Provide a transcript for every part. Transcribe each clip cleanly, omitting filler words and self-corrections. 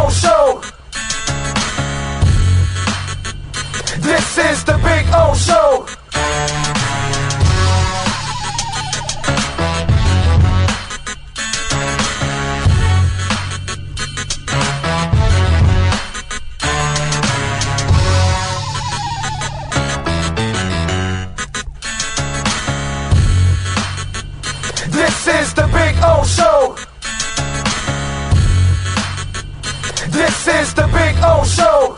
O Show. This is the Big O Show. This is the Big O Show. This is the Big O Show.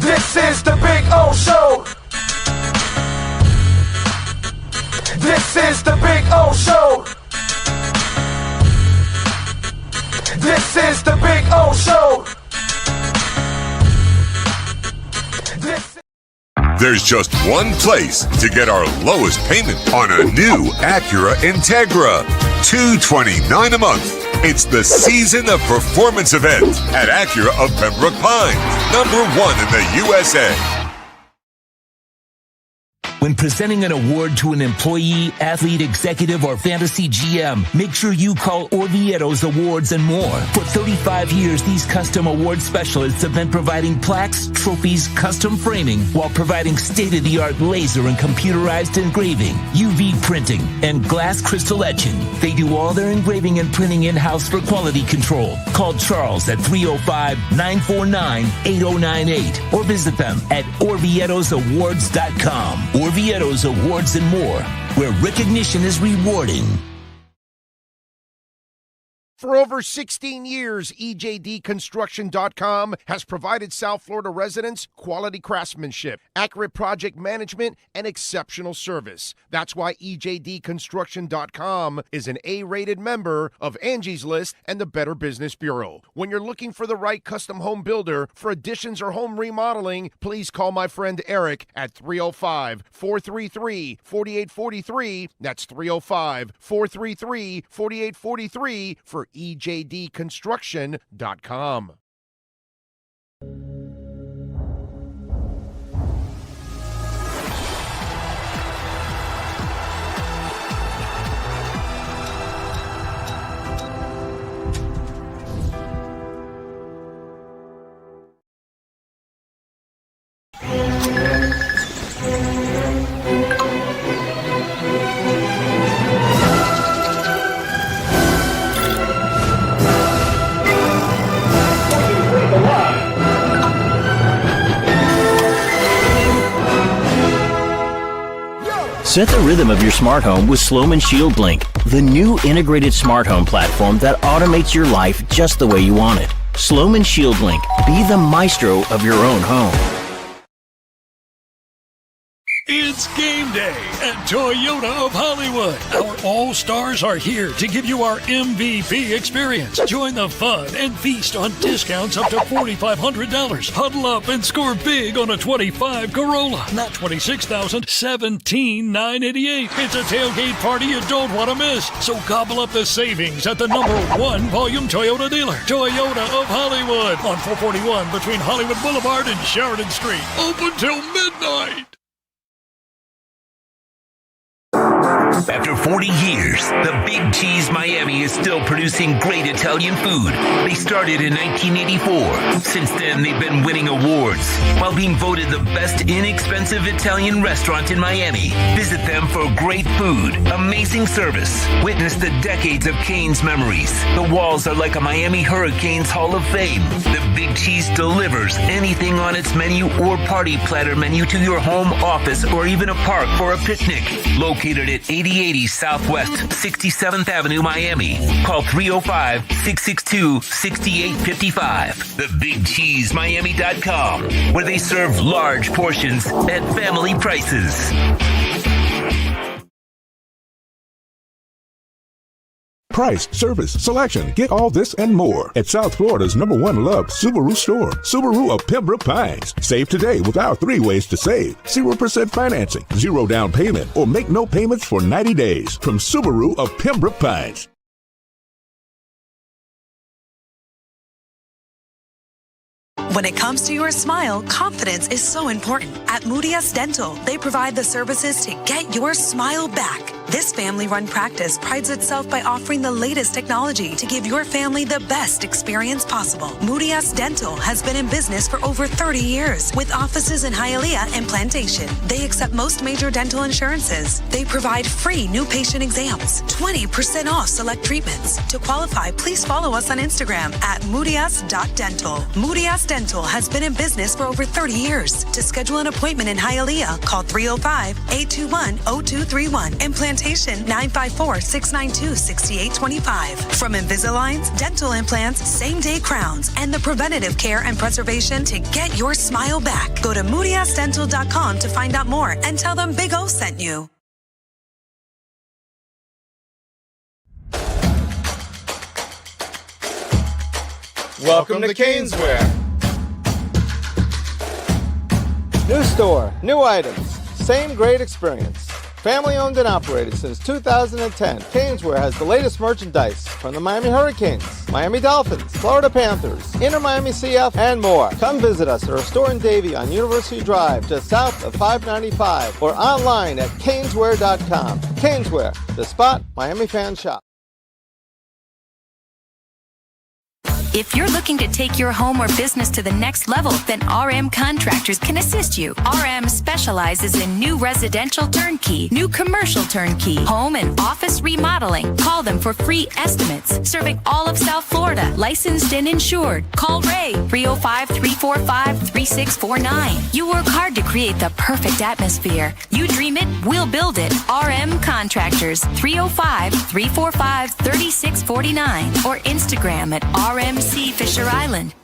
This is the Big O Show. This is the Big O Show. This is the Big O Show. There's just one place to get our lowest payment on a new Acura Integra. $229 a month. It's the Season of Performance event at Acura of Pembroke Pines, #1 in the USA. When presenting an award to an employee, athlete, executive, or fantasy GM, make sure you call Orvieto's Awards and More. For 35 years, these custom award specialists have been providing plaques, trophies, custom framing, while providing state-of-the-art laser and computerized engraving, UV printing, and glass crystal etching. They do all their engraving and printing in-house for quality control. Call Charles at 305-949-8098 or visit them at orvietosawards.com. Orvieto's Awards and More, where recognition is rewarding. For over 16 years, EJDconstruction.com has provided South Florida residents quality craftsmanship, accurate project management, and exceptional service. That's why EJDconstruction.com is an A-rated member of Angie's List and the Better Business Bureau. When you're looking for the right custom home builder for additions or home remodeling, please call my friend Eric at 305-433-4843. That's 305-433-4843 for EJDconstruction.com. Set the rhythm of your smart home with Sloman Shield Link, the new integrated smart home platform that automates your life just the way you want it. Sloman Shield Link, be the maestro of your own home. It's game day at Toyota of Hollywood. Our all-stars are here to give you our MVP experience. Join the fun and feast on discounts up to $4,500. Huddle up and score big on a 25 Corolla. Not $26,000, $17,988. It's a tailgate party you don't want to miss. So gobble up the savings at the #1 volume Toyota dealer. Toyota of Hollywood on 441 between Hollywood Boulevard and Sheridan Street. Open till midnight. After 40 years, the Big Cheese Miami is still producing great Italian food. They started in 1984. Since then, they've been winning awards while being voted the best inexpensive Italian restaurant in Miami. Visit them for great food, amazing service. Witness the decades of Cane's memories. The walls are like a Miami Hurricanes Hall of Fame. The Big Cheese delivers anything on its menu or party platter menu to your home, office, or even a park for a picnic. Located at 8080 Southwest 67th Avenue, Miami. Call 305-662-6855. TheBigCheeseMiami.com, where they serve large portions at family prices. price, service, selection. Get all this and more at South Florida's #1 loved Subaru store, Subaru of Pembroke Pines. Save today with our 3 ways to save. 0% financing, 0 down payment, or make no payments for 90 days from Subaru of Pembroke Pines. When it comes to your smile, confidence is so important. At Moody S Dental, they provide the services to get your smile back. This family-run practice prides itself by offering the latest technology to give your family the best experience possible. Moody S Dental has been in business for over 30 years with offices in Hialeah and Plantation. They accept most major dental insurances. They provide free new patient exams, 20% off select treatments. To qualify, please follow us on Instagram at moodys.dental. Moody S Dental has been in business for over 30 years. To schedule an appointment in Hialeah, call 305-821-0231 and Plantation 954-692-6825. From Invisaligns, dental implants, same-day crowns, and the preventative care and preservation to get your smile back. Go to moodysdental.com to find out more and tell them Big O sent you. Welcome to Caneswear. New store, new items, same great experience. Family owned and operated since 2010, Caneswear has the latest merchandise from the Miami Hurricanes, Miami Dolphins, Florida Panthers, Inter Miami CF, and more. Come visit us at our store in Davie on University Drive, just south of 595, or online at caneswear.com. Caneswear, the spot Miami fans shop. If you're looking to take your home or business to the next level, then RM Contractors can assist you. RM specializes in new residential turnkey, new commercial turnkey, home and office remodeling. Call them for free estimates. Serving all of South Florida, licensed and insured. Call Ray, 305-345-3649. You work hard to create the perfect atmosphere. You dream it, we'll build it. RM Contractors, 305-345-3649. Or Instagram at RMC Fisher Island.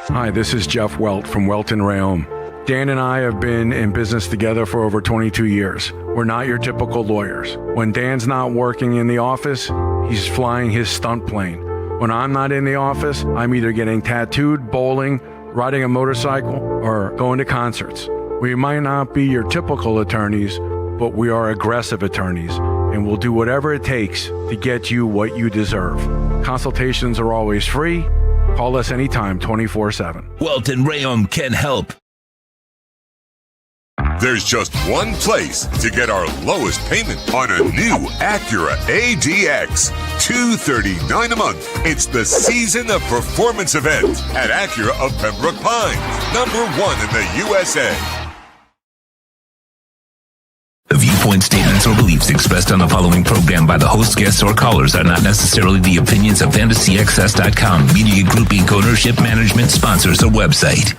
Hi, this is Jeff Welt from Welton Rheaume. Dan and I have been in business together for over 22 years. We're not your typical lawyers. When Dan's not working in the office, he's flying his stunt plane. When I'm not in the office, I'm either getting tattooed, bowling, riding a motorcycle, or going to concerts. We might not be your typical attorneys, but we are aggressive attorneys, and we'll do whatever it takes to get you what you deserve. Consultations are always free. Call us anytime, 24/7. Welton Rheaume can help. There's just one place to get our lowest payment on a new Acura ADX. $239 a month. It's the Season of Performance event at Acura of Pembroke Pines, #1 in the USA. The viewpoint statements or beliefs expressed on the following program by the host, guests, or callers are not necessarily the opinions of FantasyXS.com, Media Group Inc. ownership, management, sponsors, or website.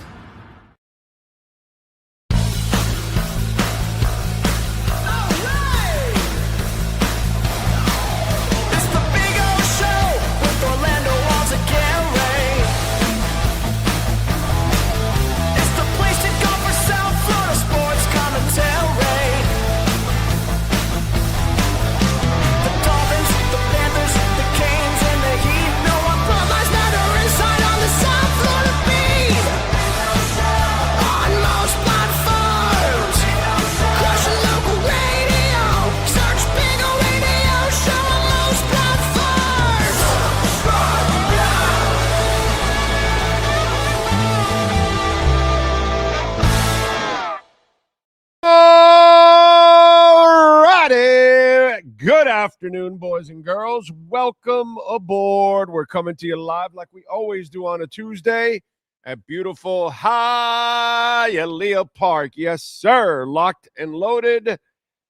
Good afternoon, boys and girls. Welcome aboard. We're coming to you live like we always do on a Tuesday at beautiful Hialeah Park. Yes, sir. Locked and loaded.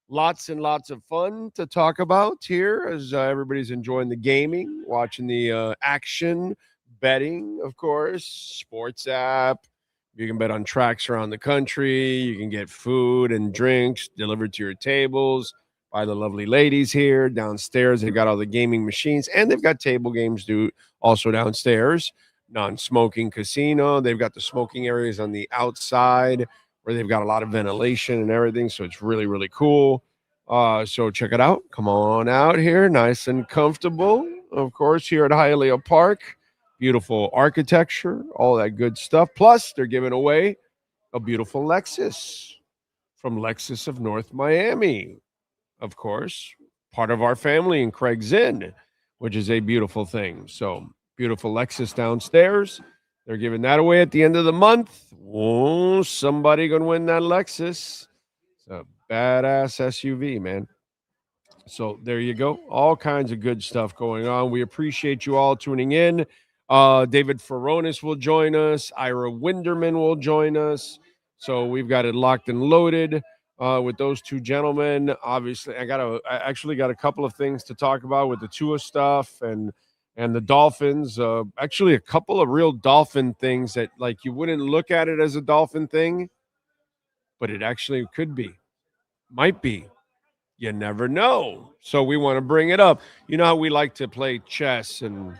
Lots and lots of fun to talk about here as everybody's enjoying the gaming, watching the action, betting, of course, sports app. You can bet on tracks around the country. You can get food and drinks delivered to your tables by the lovely ladies here. Downstairs, they've got all the gaming machines, and they've got table games also downstairs. Non-smoking casino. They've got the smoking areas on the outside where they've got a lot of ventilation and everything. So it's really, really cool. So check it out. Come on out here. Nice and comfortable. Of course, here at Hialeah Park. Beautiful architecture, all that good stuff. Plus, they're giving away a beautiful Lexus from Lexus of North Miami. Of course, part of our family in Craig's Inn, which is a beautiful thing. So, beautiful Lexus downstairs. They're giving that away at the end of the month. Oh, somebody going to win that Lexus. It's a badass SUV, man. So, there you go. All kinds of good stuff going on. We appreciate you all tuning in. David Ferronis will join us. Ira Winderman will join us. So we've got it locked and loaded with those two gentlemen. Obviously, I actually got a couple of things to talk about with the Tua stuff and the Dolphins. Actually, a couple of real Dolphin things that, like, you wouldn't look at it as a Dolphin thing, but it actually could be, might be. You never know. So we want to bring it up. You know how we like to play chess and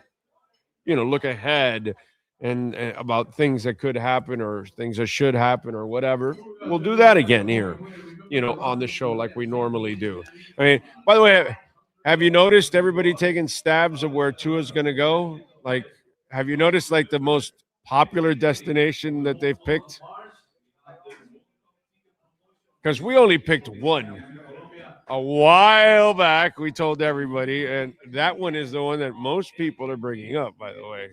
look ahead and about things that could happen or things that should happen or whatever. We'll do that again here, on the show like we normally do. I mean, by the way, have you noticed everybody taking stabs of where Tua's going to go? Like, have you noticed like the most popular destination that they've picked? Because we only picked one a while back. We told everybody, and that one is the one that most people are bringing up, by the way,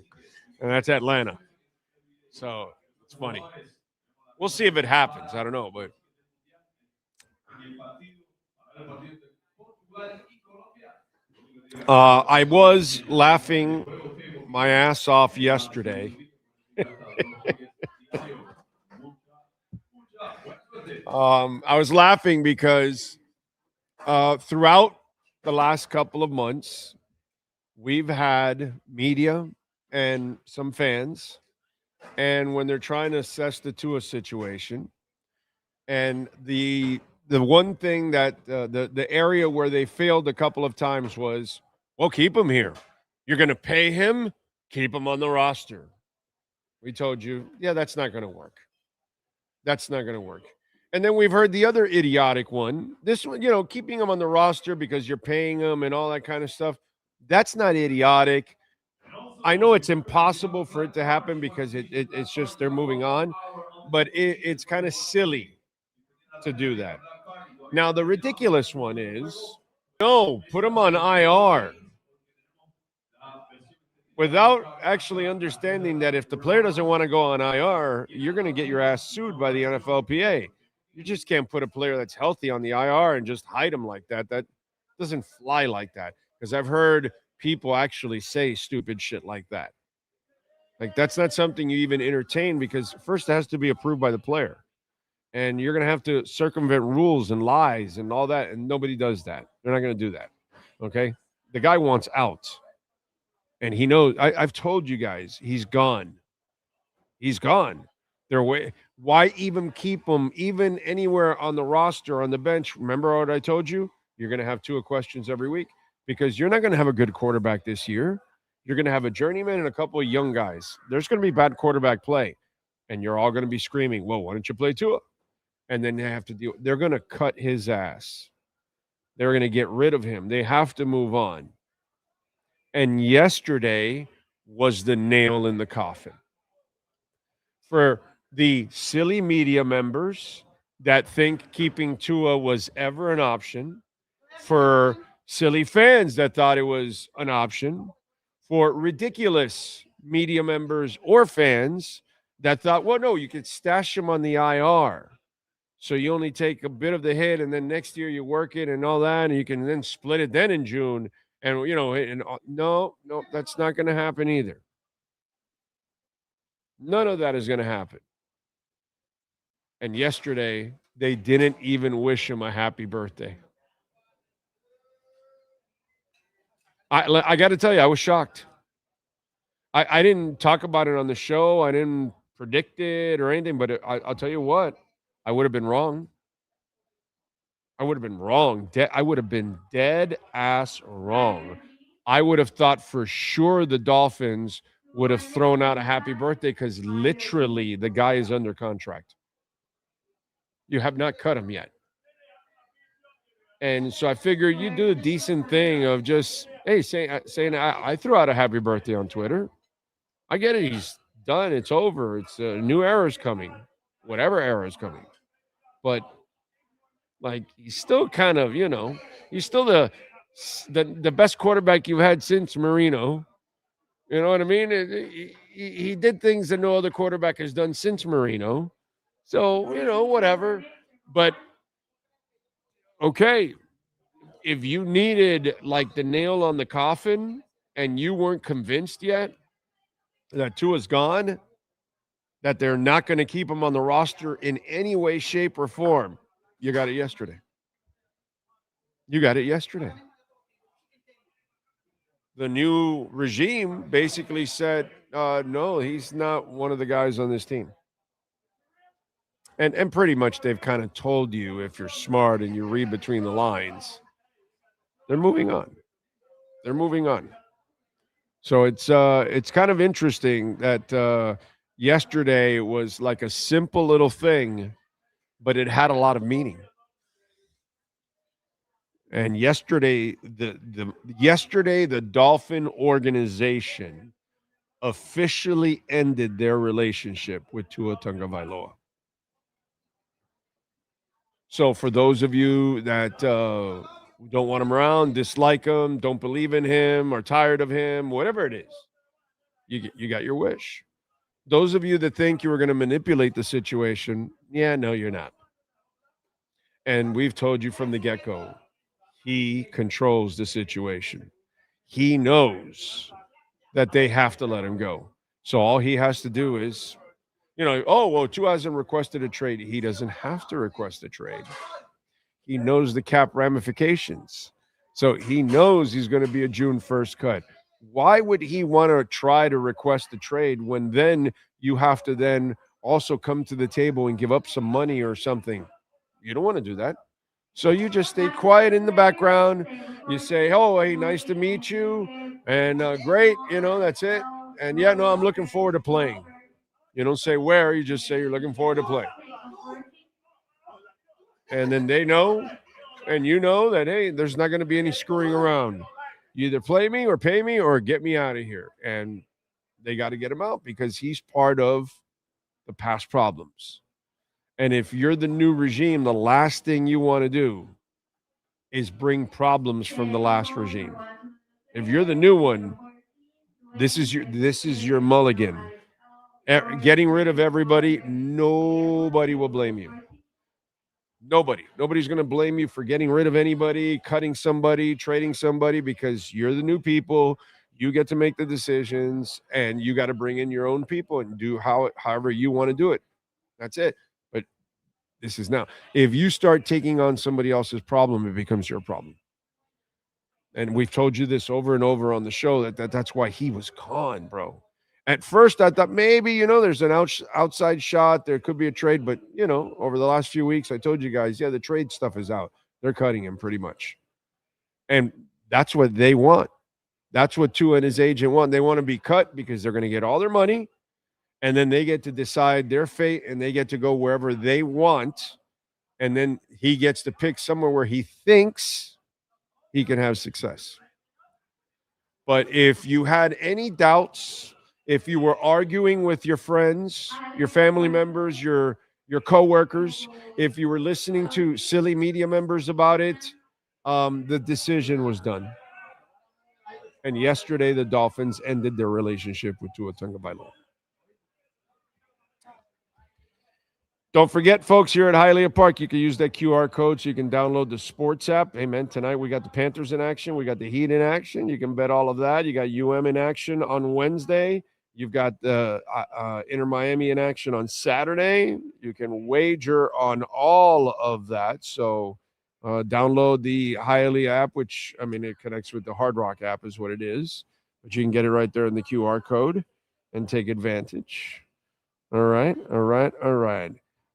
and that's Atlanta. So it's funny. We'll see if it happens. I don't know, but I was laughing my ass off yesterday. I was laughing because throughout the last couple of months, we've had media and some fans, and when they're trying to assess the Tua situation, and the one thing that the area where they failed a couple of times was, well, keep him here. You're going to pay him, keep him on the roster. We told you, yeah, that's not going to work. That's not going to work. And then we've heard the other idiotic one. This one, keeping him on the roster because you're paying him and all that kind of stuff. That's not idiotic. I know it's impossible for it to happen because it's just they're moving on. But it's kind of silly to do that. Now, the ridiculous one is, no, put him on IR. Without actually understanding that if the player doesn't want to go on IR, you're going to get your ass sued by the NFLPA. You just can't put a player that's healthy on the IR and just hide him like that. That doesn't fly like that. Because I've heard people actually say stupid shit like that. Like, that's not something you even entertain because first it has to be approved by the player. And you're going to have to circumvent rules and lies and all that. And nobody does that. They're not going to do that. Okay? The guy wants out. And he knows. I've told you guys, he's gone. He's gone. Why even keep him even anywhere on the roster, on the bench? Remember what I told you? You're going to have Tua questions every week because you're not going to have a good quarterback this year. You're going to have a journeyman and a couple of young guys. There's going to be bad quarterback play. And you're all going to be screaming, well, why don't you play Tua? And then they have to deal. They're going to cut his ass. They're going to get rid of him. They have to move on. And yesterday was the nail in the coffin. For the silly media members that think keeping Tua was ever an option, for silly fans that thought it was an option, for ridiculous media members or fans that thought, well, no, you could stash him on the IR. So you only take a bit of the hit and then next year you work it and all that, and you can then split it then in June. And, no, that's not going to happen either. None of that is going to happen. And yesterday, they didn't even wish him a happy birthday. I got to tell you, I was shocked. I didn't talk about it on the show. I didn't predict it or anything, but I'll tell you what, I would have been wrong. I would have been wrong. I would have been dead ass wrong. I would have thought for sure the Dolphins would have thrown out a happy birthday because literally the guy is under contract. You have not cut him yet. And so I figure you do a decent thing of just, hey, saying I threw out a happy birthday on Twitter. I get it. He's done. It's over. It's a new era's coming. Whatever era is coming. But, like, he's still kind of, he's still the best quarterback you've had since Marino. You know what I mean? He did things that no other quarterback has done since Marino. So, whatever. But, okay, if you needed, like, the nail on the coffin and you weren't convinced yet that Tua's gone, that they're not going to keep him on the roster in any way, shape, or form, you got it yesterday. The new regime basically said, no, he's not one of the guys on this team. And pretty much they've kind of told you, if you're smart and you read between the lines, they're moving on. So it's kind of interesting that yesterday was like a simple little thing, but it had a lot of meaning. And yesterday, the Dolphin organization officially ended their relationship with Tua Tagovailoa. So for those of you that don't want him around, dislike him, don't believe in him, are tired of him, whatever it is, you got your wish. Those of you that think you were going to manipulate the situation, no, you're not. And we've told you from the get-go, he controls the situation. He knows that they have to let him go. So all he has to do is, Tua hasn't requested a trade. He doesn't have to request a trade. He knows the cap ramifications. So he knows he's going to be a June 1st cut. Why would he want to try to request a trade when then you have to then also come to the table and give up some money or something? You don't want to do that. So you just stay quiet in the background. You say, oh, hey, nice to meet you. And great, that's it. And I'm looking forward to playing. You don't say where, you just say you're looking forward to play. And then they know, and you know that, hey, there's not going to be any screwing around. You either play me or pay me or get me out of here. And they got to get him out because he's part of the past problems. And if you're the new regime, the last thing you want to do is bring problems from the last regime. If you're the new one, this is your mulligan. Getting rid of everybody, nobody will blame you. Nobody's going to blame you for getting rid of anybody, cutting somebody, trading somebody, because you're the new people. You get to make the decisions, and you got to bring in your own people and do however you want to do it. That's it. But this is now. If you start taking on somebody else's problem, it becomes your problem. And we've told you this over and over on the show that's why he was gone, bro. At first, I thought maybe, there's an outside shot. There could be a trade. But, over the last few weeks, I told you guys, the trade stuff is out. They're cutting him pretty much. And that's what they want. That's what Tua and his agent want. They want to be cut because they're going to get all their money. And then they get to decide their fate, and they get to go wherever they want. And then he gets to pick somewhere where he thinks he can have success. But if you had any doubts, if you were arguing with your friends, your family members, your coworkers, if you were listening to silly media members about it, the decision was done. And yesterday, the Dolphins ended their relationship with Tua Tagovailoa. Don't forget, folks, here at Hialeah Park, you can use that QR code so you can download the sports app. Hey, man, tonight we got the Panthers in action. We got the Heat in action. You can bet all of that. You got UM in action on Wednesday. You've got the Inter Miami in action on Saturday. You can wager on all of that. So download the Hialeah app, which, it connects with the Hard Rock app is what it is. But you can get it right there in the QR code and take advantage. All right.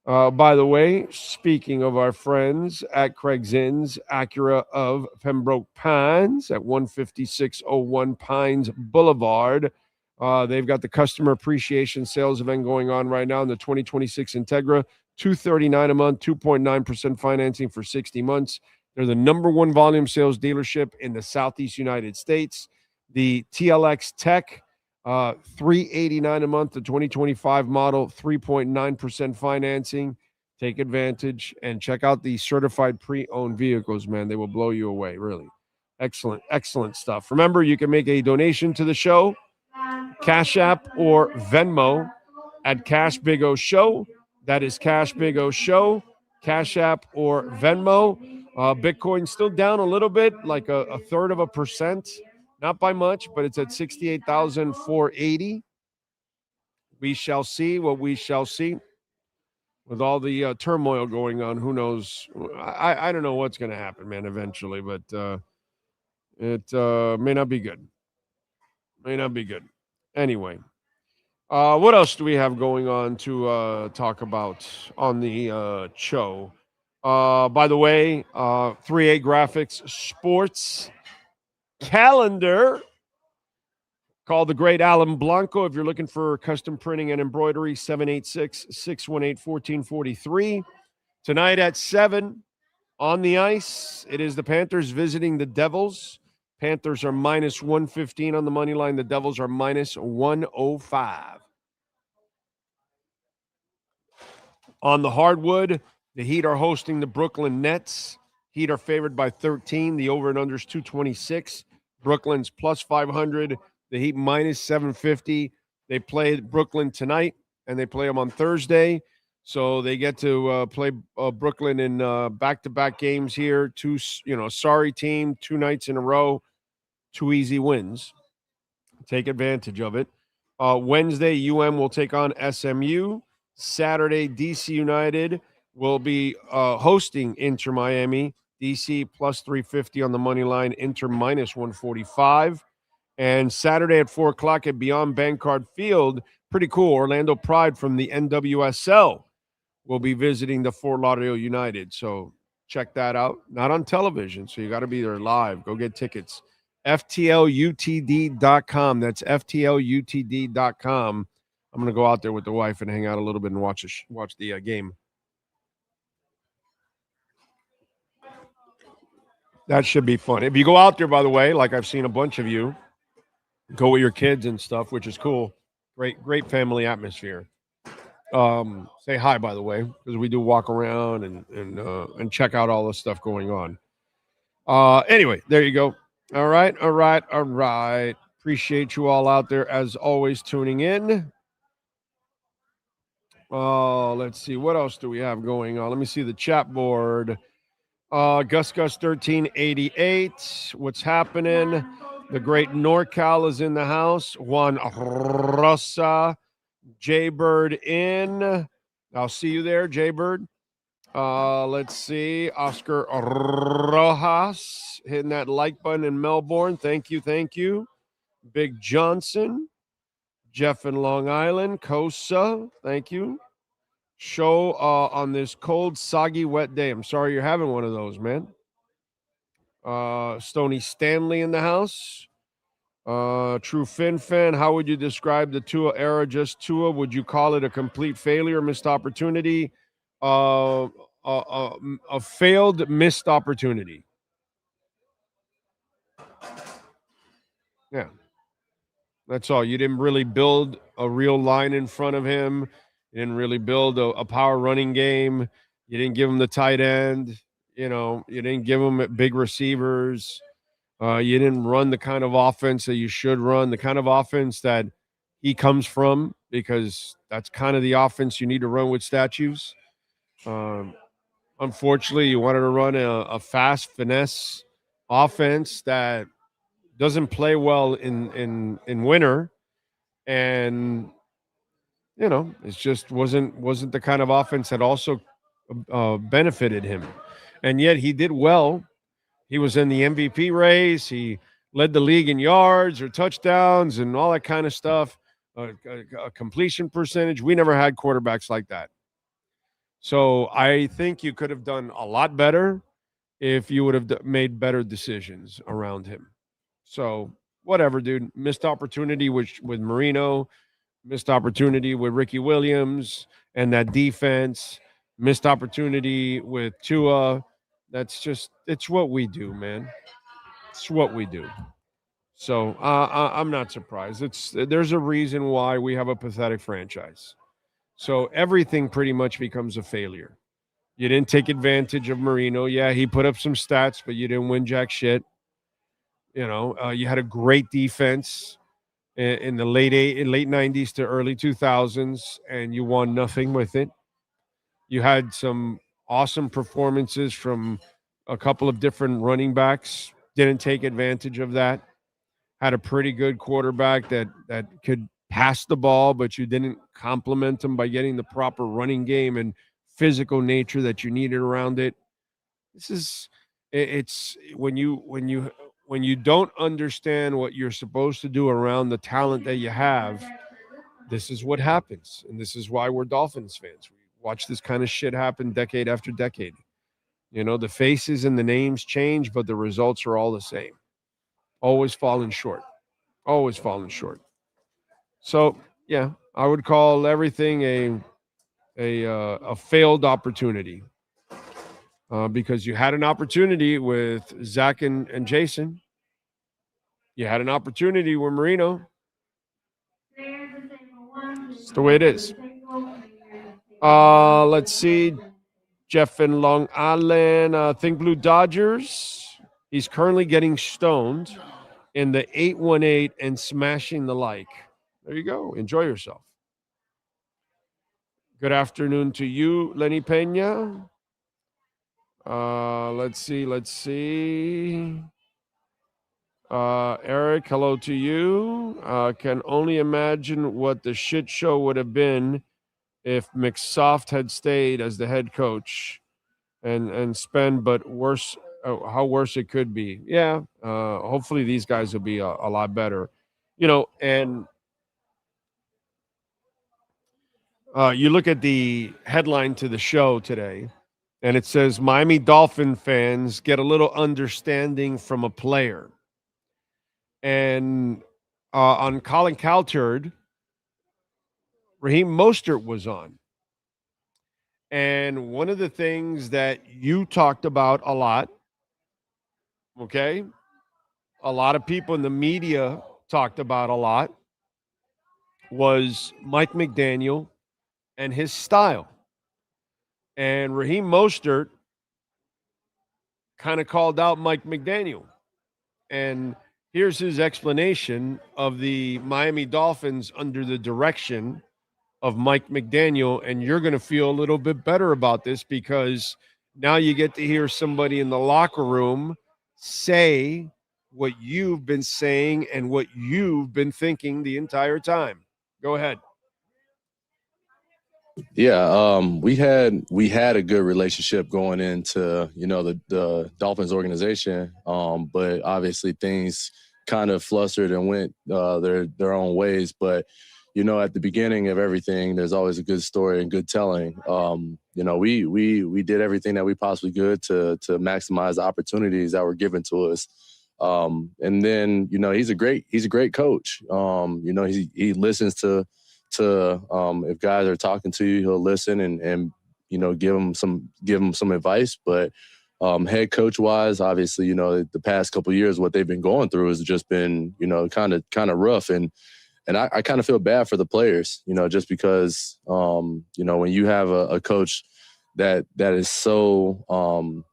By the way, speaking of our friends at Craig Zinn's Acura of Pembroke Pines at 15601 Pines Boulevard, they've got the customer appreciation sales event going on right now in the 2026 Integra $239 a month, 2.9% financing for 60 months. They're the number one volume sales dealership in the Southeast United States. The TLX Tech, $389 a month, the 2025 model, 3.9% financing. Take advantage and check out the certified pre-owned vehicles, man. They will blow you away, really. Excellent, excellent stuff. Remember, you can make a donation to the show, Cash App or Venmo at Cash Big O Show. That is Cash Big O Show, Cash App or Venmo. Bitcoin's still down a little bit, like a third of a percent. Not by much, but it's at 68,480. We shall see what we shall see. With all the turmoil going on, who knows? I don't know what's going to happen, man, eventually, but it may not be good. May not be good. Anyway, what else do we have going on to talk about on the show? By the way, 3A Graphics Sports Calendar. Call the great Alan Blanco if you're looking for custom printing and embroidery, 786-618-1443. Tonight at 7 on the ice, it is the Panthers visiting the Devils. Panthers are minus 115 on the money line. The Devils are minus 105. On the hardwood, the Heat are hosting the Brooklyn Nets. Heat are favored by 13. The over and under is 226. Brooklyn's plus 500. The Heat minus 750. They play Brooklyn tonight, and they play them on Thursday. So they get to play Brooklyn in back-to-back games here. Sorry team, 2 nights in a row, 2 easy wins. Take advantage of it. Wednesday, UM will take on SMU. Saturday, DC United will be hosting Inter Miami. DC plus 350 on the money line, Inter minus 145. And Saturday at 4 o'clock at Beyond Bankcard Field, pretty cool. Orlando Pride from the NWSL will be visiting the Fort Lauderdale United. So check that out. Not on television, so you got to be there live. Go get tickets. FTLUTD.com. That's FTLUTD.com. I'm going to go out there with the wife and hang out a little bit and watch the game. That should be fun. If you go out there, by the way, like I've seen a bunch of you, go with your kids and stuff, which is cool. Great family atmosphere. Say hi, by the way, because we do walk around and check out all the stuff going on. Anyway, there you go. All right. Appreciate you all out there, as always, tuning in. Let's see. What else do we have going on? Let me see the chat board. Gus 1388. What's happening? The great NorCal is in the house. Juan Rosa. Jaybird in. I'll see you there, Jaybird. Let's see. Oscar Rojas hitting that like button in Melbourne. Thank you. Big Johnson. Jeff in Long Island. Kosa. Thank you. Show on this cold, soggy, wet day. I'm sorry you're having one of those, man. Stony Stanley in the house. True Fin fan, how would you describe the Tua era? Just Tua? Would you call it a complete failure, missed opportunity? A failed missed opportunity. Yeah. That's all. You didn't really build a real line in front of him. You didn't really build a power running game. You didn't give him the tight end. You didn't give him big receivers. You didn't run the kind of offense that you should run, the kind of offense that he comes from, because that's kind of the offense you need to run with statues. Unfortunately, you wanted to run a fast finesse offense that doesn't play well in winter, and it just wasn't the kind of offense that also benefited him. And yet he did well. He was in the MVP race. He led the league in yards or touchdowns and all that kind of stuff. A completion percentage. We never had quarterbacks like that. So I think you could have done a lot better if you would have made better decisions around him. So whatever, dude. Missed opportunity with Marino. Missed opportunity with Ricky Williams and that defense. Missed opportunity with Tua. It's what we do, man. It's what we do. So I'm not surprised. There's a reason why we have a pathetic franchise. So everything pretty much becomes a failure. You didn't take advantage of Marino. Yeah, he put up some stats, but you didn't win jack shit. You had a great defense in the late 90s to early 2000s, and you won nothing with it. You had some awesome performances from a couple of different running backs. Didn't take advantage of that. Had a pretty good quarterback that could pass the ball, but you didn't compliment him by getting the proper running game and physical nature that you needed around it. It's when you don't understand what you're supposed to do around the talent that you have, this is what happens. And this is why we're Dolphins fans. We watch this kind of shit happen decade after decade. The faces and the names change, but the results are all the same. Always falling short. Always falling short. So, yeah, I would call everything a failed opportunity. Because you had an opportunity with Zach and Jason. You had an opportunity with Marino. It's the way it is. Let's see. Jeff in Long Island. Think Blue Dodgers. He's currently getting stoned in the 818 and smashing the like. There you go. Enjoy yourself. Good afternoon to you, Lenny Pena. Let's see. Eric, hello to you. Can only imagine what the shit show would have been if McSoft had stayed as the head coach and spend, but worse, how worse it could be. Yeah. Hopefully these guys will be a lot better, and you look at the headline to the show today, and it says Miami Dolphin fans get a little understanding from a player. And on Colin Cowherd, Raheem Mostert was on. And one of the things that you talked about a lot, okay, a lot of people in the media talked about a lot, was Mike McDaniel and his style. And Raheem Mostert kind of called out Mike McDaniel. And here's his explanation of the Miami Dolphins under the direction of Mike McDaniel. And you're going to feel a little bit better about this because now you get to hear somebody in the locker room say what you've been saying and what you've been thinking the entire time. Go ahead. Yeah, we had a good relationship going into the Dolphins organization, but obviously things kind of flustered and went their own ways. But at the beginning of everything, there's always a good story and good telling. We did everything that we possibly could to maximize the opportunities that were given to us. And then he's a great coach. He listens to if guys are talking to you, he'll listen and give them some advice. But head coach wise, obviously, the past couple of years, what they've been going through has just been, kind of rough. And I kind of feel bad for the players, just because, when you have a coach that is so,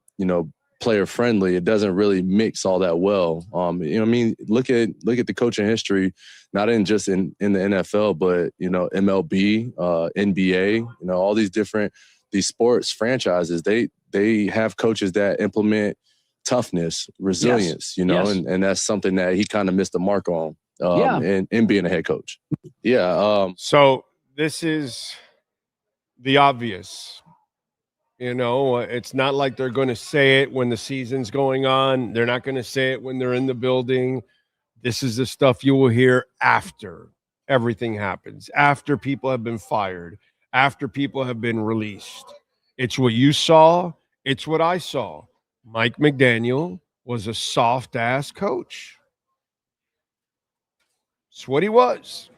player friendly, it doesn't really mix all that well. Look at the coaching history, not just in the NFL, but MLB, NBA, all these sports franchises, they have coaches that implement toughness, resilience, yes. And that's something that he kind of missed the mark on in being a head coach. Yeah. So this is the obvious. It's not like they're going to say it when the season's going on. They're not going to say it when they're in the building. This is the stuff you will hear after everything happens, after people have been fired, after people have been released. It's what you saw. It's what I saw. Mike McDaniel was a soft-ass coach. It's what he was.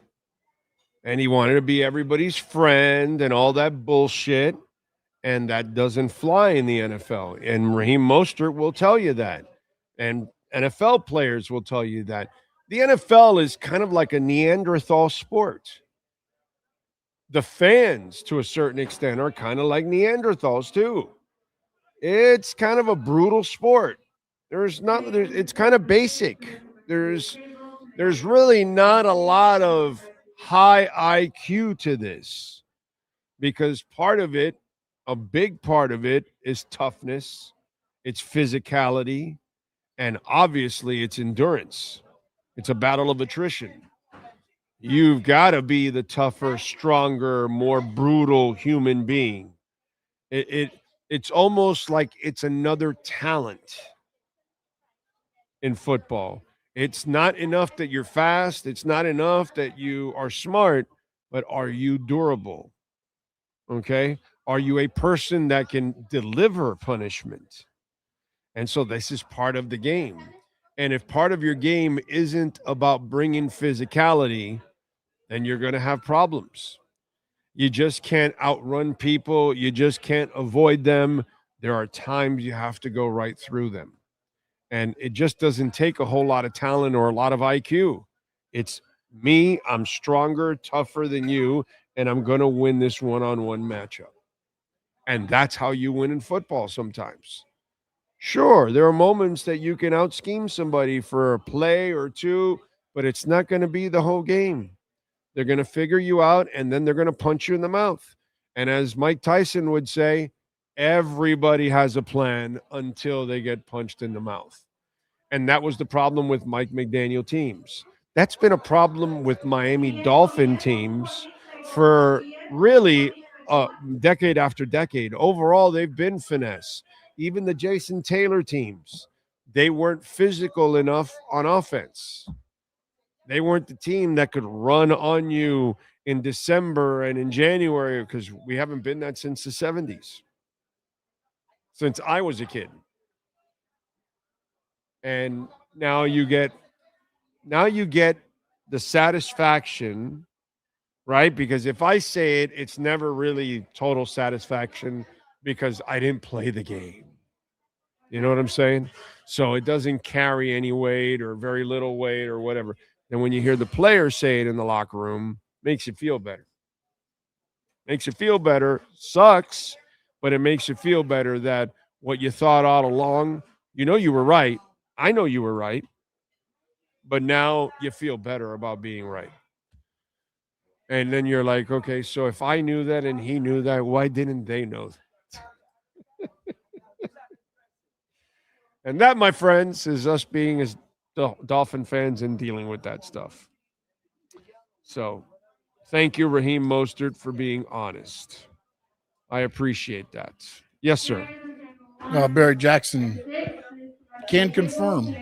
And he wanted to be everybody's friend and all that bullshit. And that doesn't fly in the NFL. And Raheem Mostert will tell you that. And NFL players will tell you that. The NFL is kind of like a Neanderthal sport. The fans, to a certain extent, are kind of like Neanderthals, too. It's kind of a brutal sport. It's kind of basic. There's really not a lot of high IQ to this, because a big part of it is toughness, it's physicality, and obviously it's endurance. It's a battle of attrition. You've got to be the tougher, stronger, more brutal human being. It's almost like it's another talent in football. It's not enough that you're fast. It's not enough that you are smart, but are you durable? Okay? Are you a person that can deliver punishment? And so this is part of the game. And if part of your game isn't about bringing physicality, then you're going to have problems. You just can't outrun people. You just can't avoid them. There are times you have to go right through them. And it just doesn't take a whole lot of talent or a lot of IQ. It's me, I'm stronger, tougher than you, and I'm going to win this one-on-one matchup. And that's how you win in football sometimes. Sure, there are moments that you can out-scheme somebody for a play or two, but it's not going to be the whole game. They're going to figure you out, and then they're going to punch you in the mouth. And as Mike Tyson would say, everybody has a plan until they get punched in the mouth. And that was the problem with Mike McDaniel teams. That's been a problem with Miami Dolphin teams for really decade after decade. Overall, they've been finesse. Even the Jason Taylor teams, they weren't physical enough on offense. They weren't the team that could run on you in December and in January, because we haven't been that since the 70s, since I was a kid. And now you get the satisfaction, right? Because if I say it, it's never really total satisfaction because I didn't play the game. You know what I'm saying? So it doesn't carry any weight or very little weight or whatever. And when you hear the players say it in the locker room, makes you feel better. Makes you feel better. Sucks, but it makes you feel better that what you thought all along, you know you were right. I know you were right. But now you feel better about being right. And then you're like, okay, so if I knew that and he knew that, why didn't they know that? And that, my friends, is us being as Dolphin fans and dealing with that stuff. So thank you, Raheem Mostert, for being honest. I appreciate that. Yes, sir. Barry Jackson can confirm,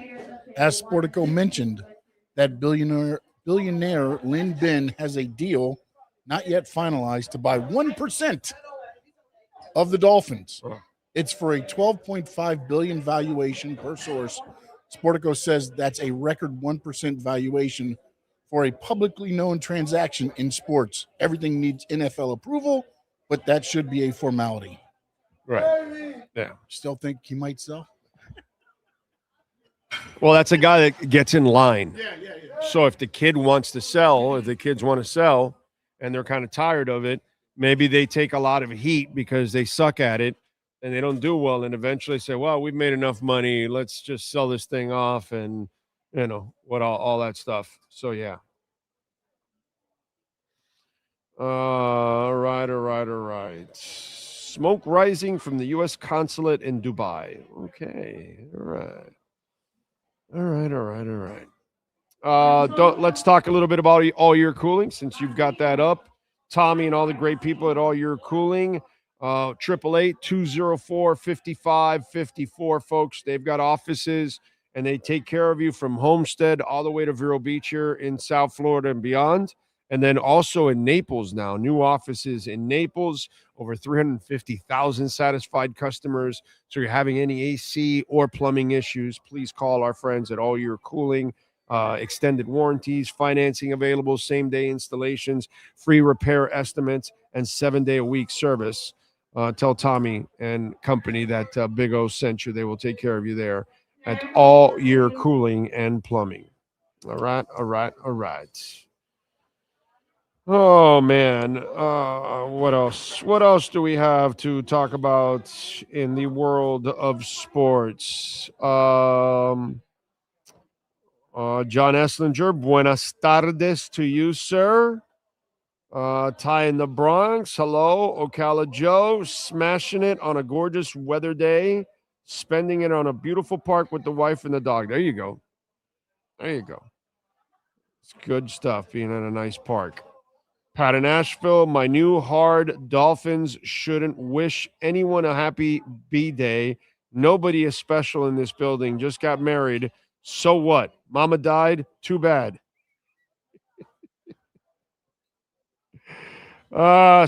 as Sportico mentioned, that billionaire Lin Ben has a deal not yet finalized to buy 1% of the Dolphins. It's for a $12.5 billion valuation per source. Sportico says that's a record 1% valuation for a publicly known transaction in sports. Everything needs NFL approval, but that should be a formality. Right. Yeah. Still think he might sell? Well, that's a guy that gets in line. Yeah. So if the kid wants to sell, if the kids want to sell and they're kind of tired of it, maybe they take a lot of heat because they suck at it and they don't do well, and eventually say, well, we've made enough money. Let's just sell this thing off and, you know, what all that stuff. So, yeah. All right. Smoke rising from the U.S. consulate in Dubai. Okay. All right. Let's talk a little bit about All Year Cooling, since you've got that up. Tommy and all the great people at All Year Cooling. 888-204-5554, folks. They've got offices, and they take care of you from Homestead all the way to Vero Beach here in South Florida and beyond. And then also in Naples now, new offices in Naples, over 350,000 satisfied customers. So if you're having any AC or plumbing issues, please call our friends at All Year Cooling. Extended warranties, financing available, same-day installations, free repair estimates, and 7-day-a-week service. Tell Tommy and company that Big O sent you. They will take care of you there at All Year Cooling and Plumbing. All right. Oh man, what else? What else do we have to talk about in the world of sports? John Esslinger, buenas tardes to you, sir. Ty in the Bronx, hello. Ocala Joe, smashing it on a gorgeous weather day, spending it on a beautiful park with the wife and the dog. There you go. It's good stuff being at a nice park. Pat in Asheville, my new hard Dolphins shouldn't wish anyone a happy B-Day. Nobody is special in this building. Just got married. So what? Mama died? Too bad.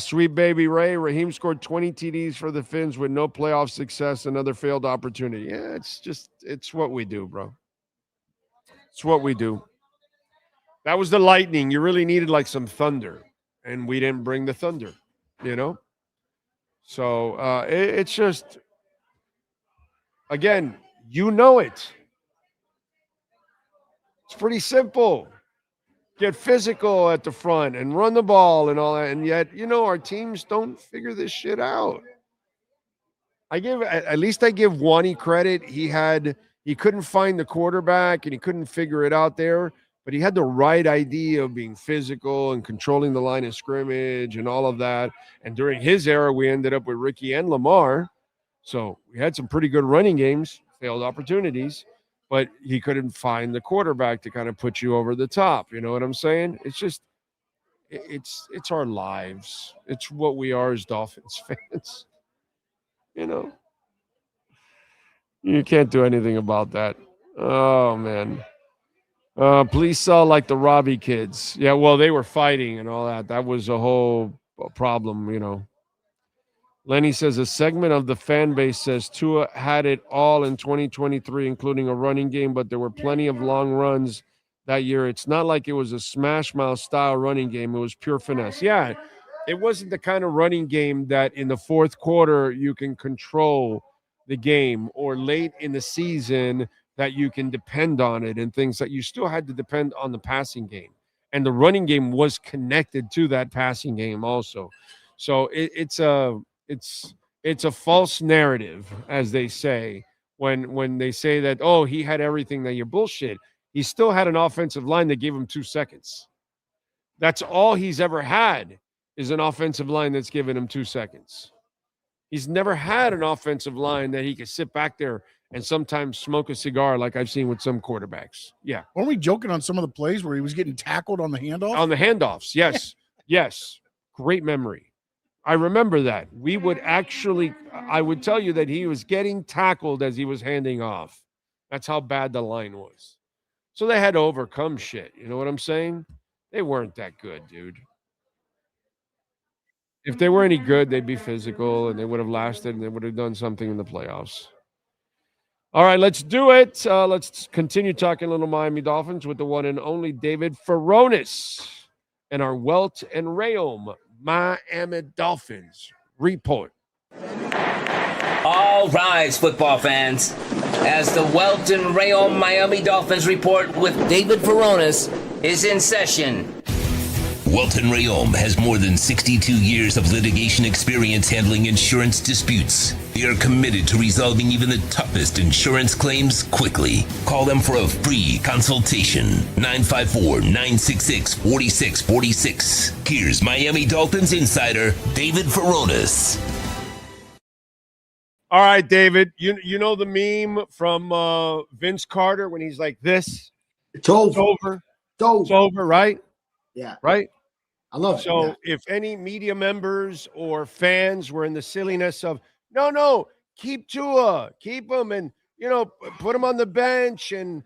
Sweet baby Ray. Raheem scored 20 TDs for the Fins with no playoff success. Another failed opportunity. Yeah, it's what we do, bro. It's what we do. That was the lightning. You really needed like some thunder. And we didn't bring the thunder, you know? So it's just, again, you know it. It's pretty simple. Get physical at the front and run the ball and all that. And yet, our teams don't figure this shit out. At least I give Wani credit. He couldn't find the quarterback and he couldn't figure it out there. But he had the right idea of being physical and controlling the line of scrimmage and all of that. And during his era, we ended up with Ricky and Lamar. So we had some pretty good running games, failed opportunities, but he couldn't find the quarterback to kind of put you over the top. You know what I'm saying? It's just, it's our lives. It's what we are as Dolphins fans. You can't do anything about that. Oh, man. Please sell like the Robbie kids. Yeah, well, they were fighting and all that. That was a whole problem, Lenny says a segment of the fan base says Tua had it all in 2023, including a running game, but there were plenty of long runs that year. It's not like it was a smash mouth style running game. It was pure finesse. Yeah, it wasn't the kind of running game that in the fourth quarter you can control the game or late in the season that you can depend on it and things that you still had to depend on the passing game. And the running game was connected to that passing game also. So it's a false narrative, as they say, when they say that, oh, he had everything that you're bullshit. He still had an offensive line that gave him 2 seconds. That's all he's ever had is an offensive line that's given him 2 seconds. He's never had an offensive line that he could sit back there and sometimes smoke a cigar like I've seen with some quarterbacks. Yeah. Weren't we joking on some of the plays where he was getting tackled on the handoff? On the handoffs, yes. Yes. Great memory. I remember that. I would tell you that he was getting tackled as he was handing off. That's how bad the line was. So they had to overcome shit. You know what I'm saying? They weren't that good, dude. If they were any good, they'd be physical and they would have lasted and they would have done something in the playoffs. All right, let's do it. Let's continue talking a little Miami Dolphins with the one and only David Furones and our Welton Rheaume Miami Dolphins report. All rise, football fans, as the Welton Rheaume Miami Dolphins report with David Furones is in session. Welton Rheaume has more than 62 years of litigation experience handling insurance disputes. They are committed to resolving even the toughest insurance claims quickly. Call them for a free consultation. 954-966-4646. Here's Miami Dolphins insider David Furones. All right, David, you know the meme from Vince Carter when he's like this? It's over. It's over. It's over, right? Yeah. Right? I love it. So if any media members or fans were in the silliness of, no, keep Tua, keep him and, put him on the bench and,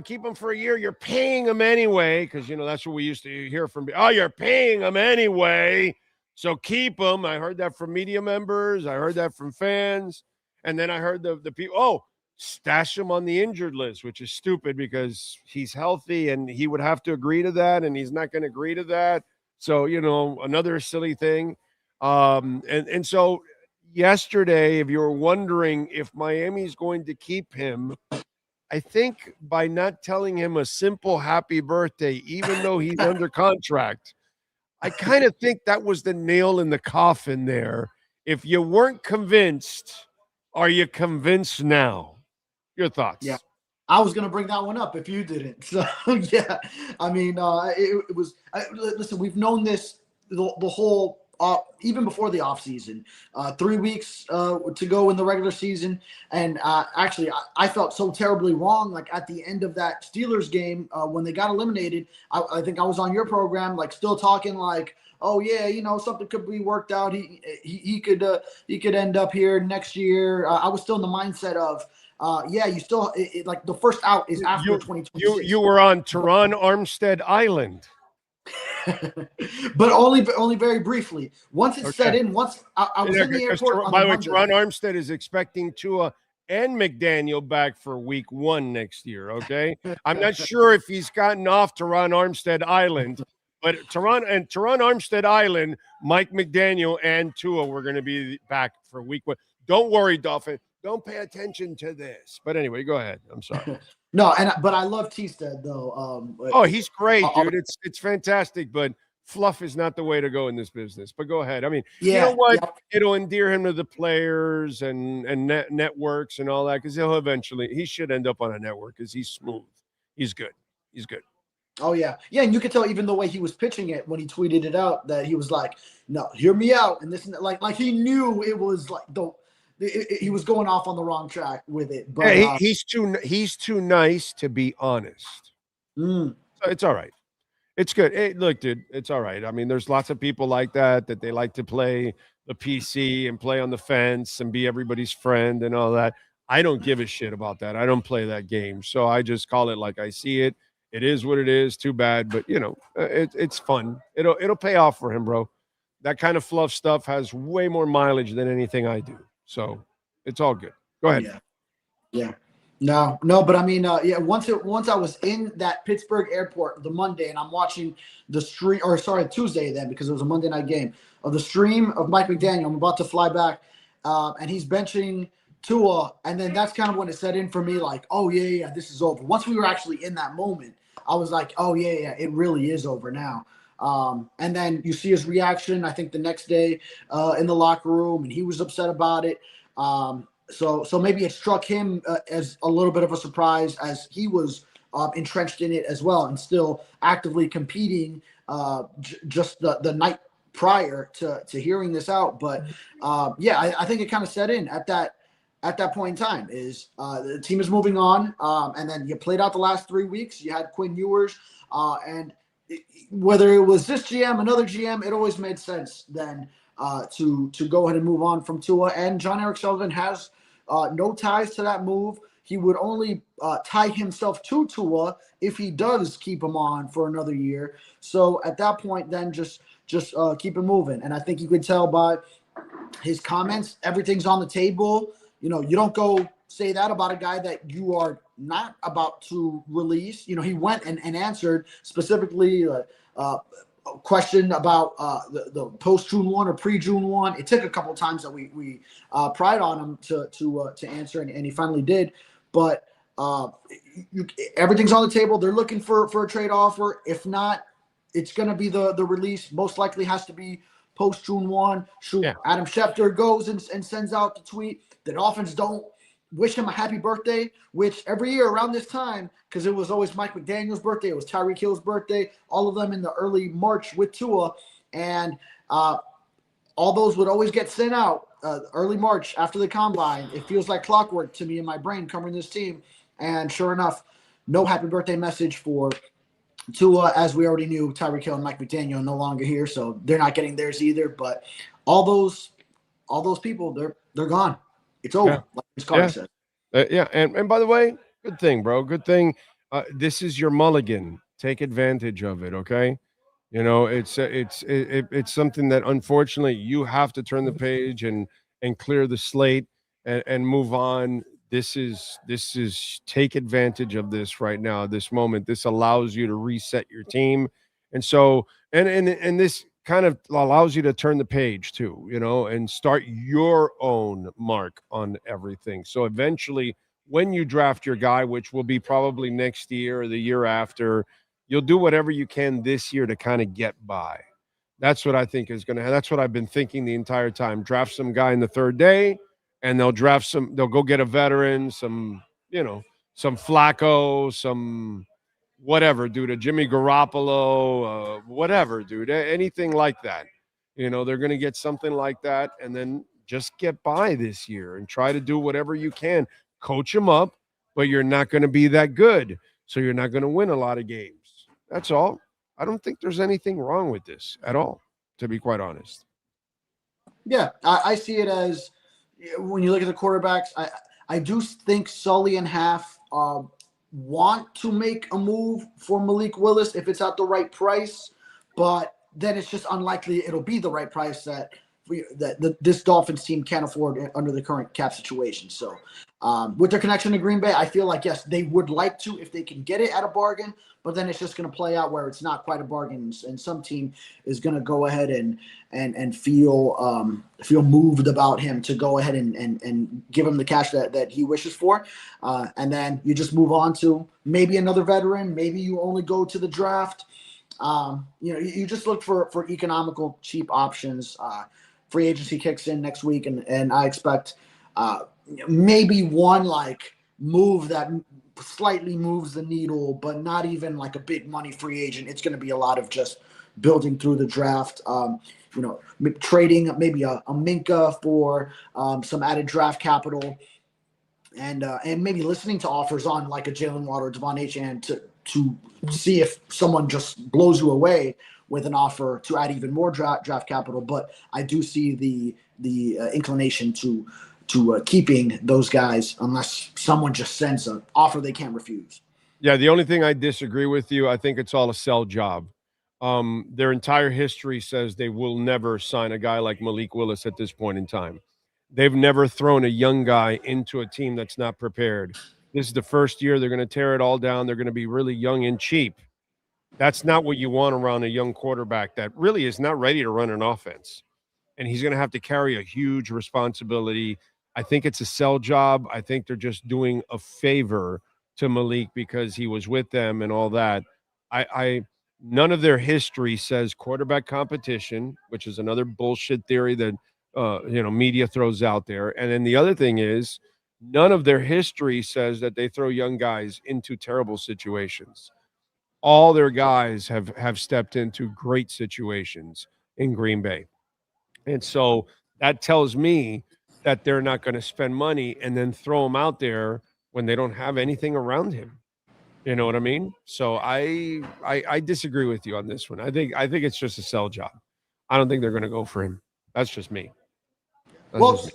keep him for a year. You're paying him anyway because, that's what we used to hear from. Oh, you're paying him anyway. So keep him. I heard that from media members. I heard that from fans. And then I heard the people, stash him on the injured list, which is stupid because he's healthy and he would have to agree to that. And he's not going to agree to that. So, another silly thing. And so yesterday, if you were wondering if Miami's going to keep him, I think by not telling him a simple happy birthday, even though he's under contract, I kind of think that was the nail in the coffin there. If you weren't convinced, are you convinced now? Your thoughts? Yeah. I was going to bring that one up if you didn't. So, yeah, I mean, it was listen, we've known this the whole even before the offseason, 3 weeks to go in the regular season. And actually, I felt so terribly wrong. Like at the end of that Steelers game, when they got eliminated, I think I was on your program, like still talking like, oh yeah, something could be worked out. He could end up here next year. I was still in the mindset of, you still like the first out is after 2026. You were on Teron Armstead Island. But only very briefly. Once it set in, once I was in the airport. By the way, Teron Armstead is expecting Tua and McDaniel back for week 1 next year. Okay, I'm not sure if he's gotten off Teron Armstead Island, but Teron Armstead Island, Mike McDaniel and Tua were going to be back for week 1. Don't worry, Dolphin. Don't pay attention to this. But anyway, go ahead. I'm sorry. No, but I love Teestead though. He's great, dude. It's fantastic, but fluff is not the way to go in this business. But go ahead. I mean, you know what? Yeah. It'll endear him to the players and networks and all that, because he should end up on a network because he's smooth. He's good. He's good. Oh yeah, and you could tell even the way he was pitching it when he tweeted it out that he was like, "No, hear me out," and this and that. Like he knew it was like he was going off on the wrong track with it. But he's too nice to be honest. So it's all right. It's good. Hey, look, dude, it's all right. I mean, there's lots of people like that they like to play the PC and play on the fence and be everybody's friend and all that. I don't give a shit about that. I don't play that game. So I just call it like I see it. It is what it is. Too bad, but it's fun. It'll pay off for him, bro. That kind of fluff stuff has way more mileage than anything I do. So it's all good. Go ahead. Yeah. No, but I mean, once I was in that Pittsburgh airport the Monday and I'm watching Tuesday then, because it was a Monday night game, of the stream of Mike McDaniel. I'm about to fly back and he's benching Tua. And then that's kind of when it set in for me, like, oh yeah, this is over. Once we were actually in that moment, I was like, oh yeah, it really is over now. And then you see his reaction, I think the next day in the locker room, and he was upset about it. So maybe it struck him as a little bit of a surprise, as he was entrenched in it as well and still actively competing just the night prior to hearing this out. But I think it kind of set in at that point in time is the team is moving on. And then you played out the last 3 weeks. You had Quinn Ewers and whether it was this GM, another GM, it always made sense then to go ahead and move on from Tua. And John Eric Sullivan has no ties to that move. He would only tie himself to Tua if he does keep him on for another year. So at that point, then just keep it moving. And I think you could tell by his comments, everything's on the table. You don't go say that about a guy that you are not about to release. He went and answered specifically a question about the post-June 1 or pre-June 1. It took a couple of times that we pried on him to answer, and he finally did. But everything's on the table. They're looking for a trade offer. If not, it's going to be the release. Most likely has to be post-June 1. Adam Schefter goes and sends out the tweet. The Dolphins don't wish him a happy birthday, which every year around this time, because it was always Mike McDaniel's birthday, it was Tyreek Hill's birthday, all of them in the early March with Tua, and all those would always get sent out early March after the combine. It feels like clockwork to me in my brain covering this team, and sure enough, no happy birthday message for Tua, as we already knew. Tyreek Hill and Mike McDaniel no longer here, so they're not getting theirs either. But all those people, they're gone. It's over, like Ms. Carter said. And by the way, good thing, bro. Good thing. This is your mulligan. Take advantage of it, okay? It's something that unfortunately you have to turn the page and clear the slate and move on. This is take advantage of this right now, this moment. This allows you to reset your team. And so and this kind of allows you to turn the page too, and start your own mark on everything. So eventually, when you draft your guy, which will be probably next year or the year after, you'll do whatever you can this year to kind of get by. That's what I think is going to. That's what I've been thinking the entire time. Draft some guy in the third day, and they'll go get a veteran, some Flacco, some whatever, dude, a Jimmy Garoppolo, whatever, dude, anything like that. They're going to get something like that, and then just get by this year and try to do whatever you can. Coach them up, but you're not going to be that good, so you're not going to win a lot of games. That's all. I don't think there's anything wrong with this at all, to be quite honest. Yeah, I see it as, when you look at the quarterbacks, I do think Sully and Half want to make a move for Malik Willis if it's at the right price, but then it's just unlikely it'll be the right price that this Dolphins team can't afford under the current cap situation. So with their connection to Green Bay, I feel like, yes, they would like to if they can get it at a bargain, but then it's just going to play out where it's not quite a bargain, and some team is going to go ahead and feel moved about him to go ahead and give him the cash that he wishes for, and then you just move on to maybe another veteran. Maybe you only go to the draft. You just look for economical, cheap options. Free agency kicks in next week, and I expect maybe one move that slightly moves the needle, but not even like a big money free agent. It's going to be a lot of just building through the draft. Trading maybe a Minka for some added draft capital, and maybe listening to offers on like a Jalen Waddle or Devon Achane to see if someone just blows you away with an offer to add even more draft capital. But I do see the inclination to keeping those guys unless someone just sends an offer they can't refuse. Yeah, the only thing I disagree with you, I think it's all a sell job. Their entire history says they will never sign a guy like Malik Willis at this point in time. They've never thrown a young guy into a team that's not prepared. This is the first year they're going to tear it all down. They're going to be really young and cheap. That's not what you want around a young quarterback that really is not ready to run an offense. And he's going to have to carry a huge responsibility. I think it's a sell job. I think they're just doing a favor to Malik because he was with them and all that. None of their history says quarterback competition, which is another bullshit theory that media throws out there. And then the other thing is, none of their history says that they throw young guys into terrible situations. All their guys have stepped into great situations in Green Bay. And so that tells me that they're not going to spend money and then throw him out there when they don't have anything around him. You know what I mean? So I disagree with you on this one. I think it's just a sell job. I don't think they're going to go for him. That's just me.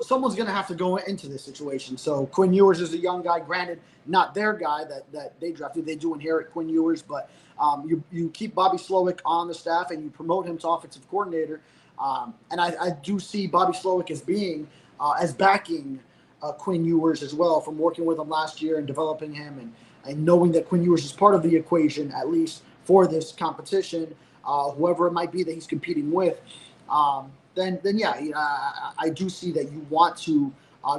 Someone's going to have to go into this situation. So Quinn Ewers is a young guy, granted, not their guy that they drafted. They do inherit Quinn Ewers, but you keep Bobby Slowick on the staff and you promote him to offensive coordinator. And I do see Bobby Slowick as being as backing Quinn Ewers as well, from working with him last year and developing him and knowing that Quinn Ewers is part of the equation, at least for this competition, whoever it might be that he's competing with. Then I do see that you want to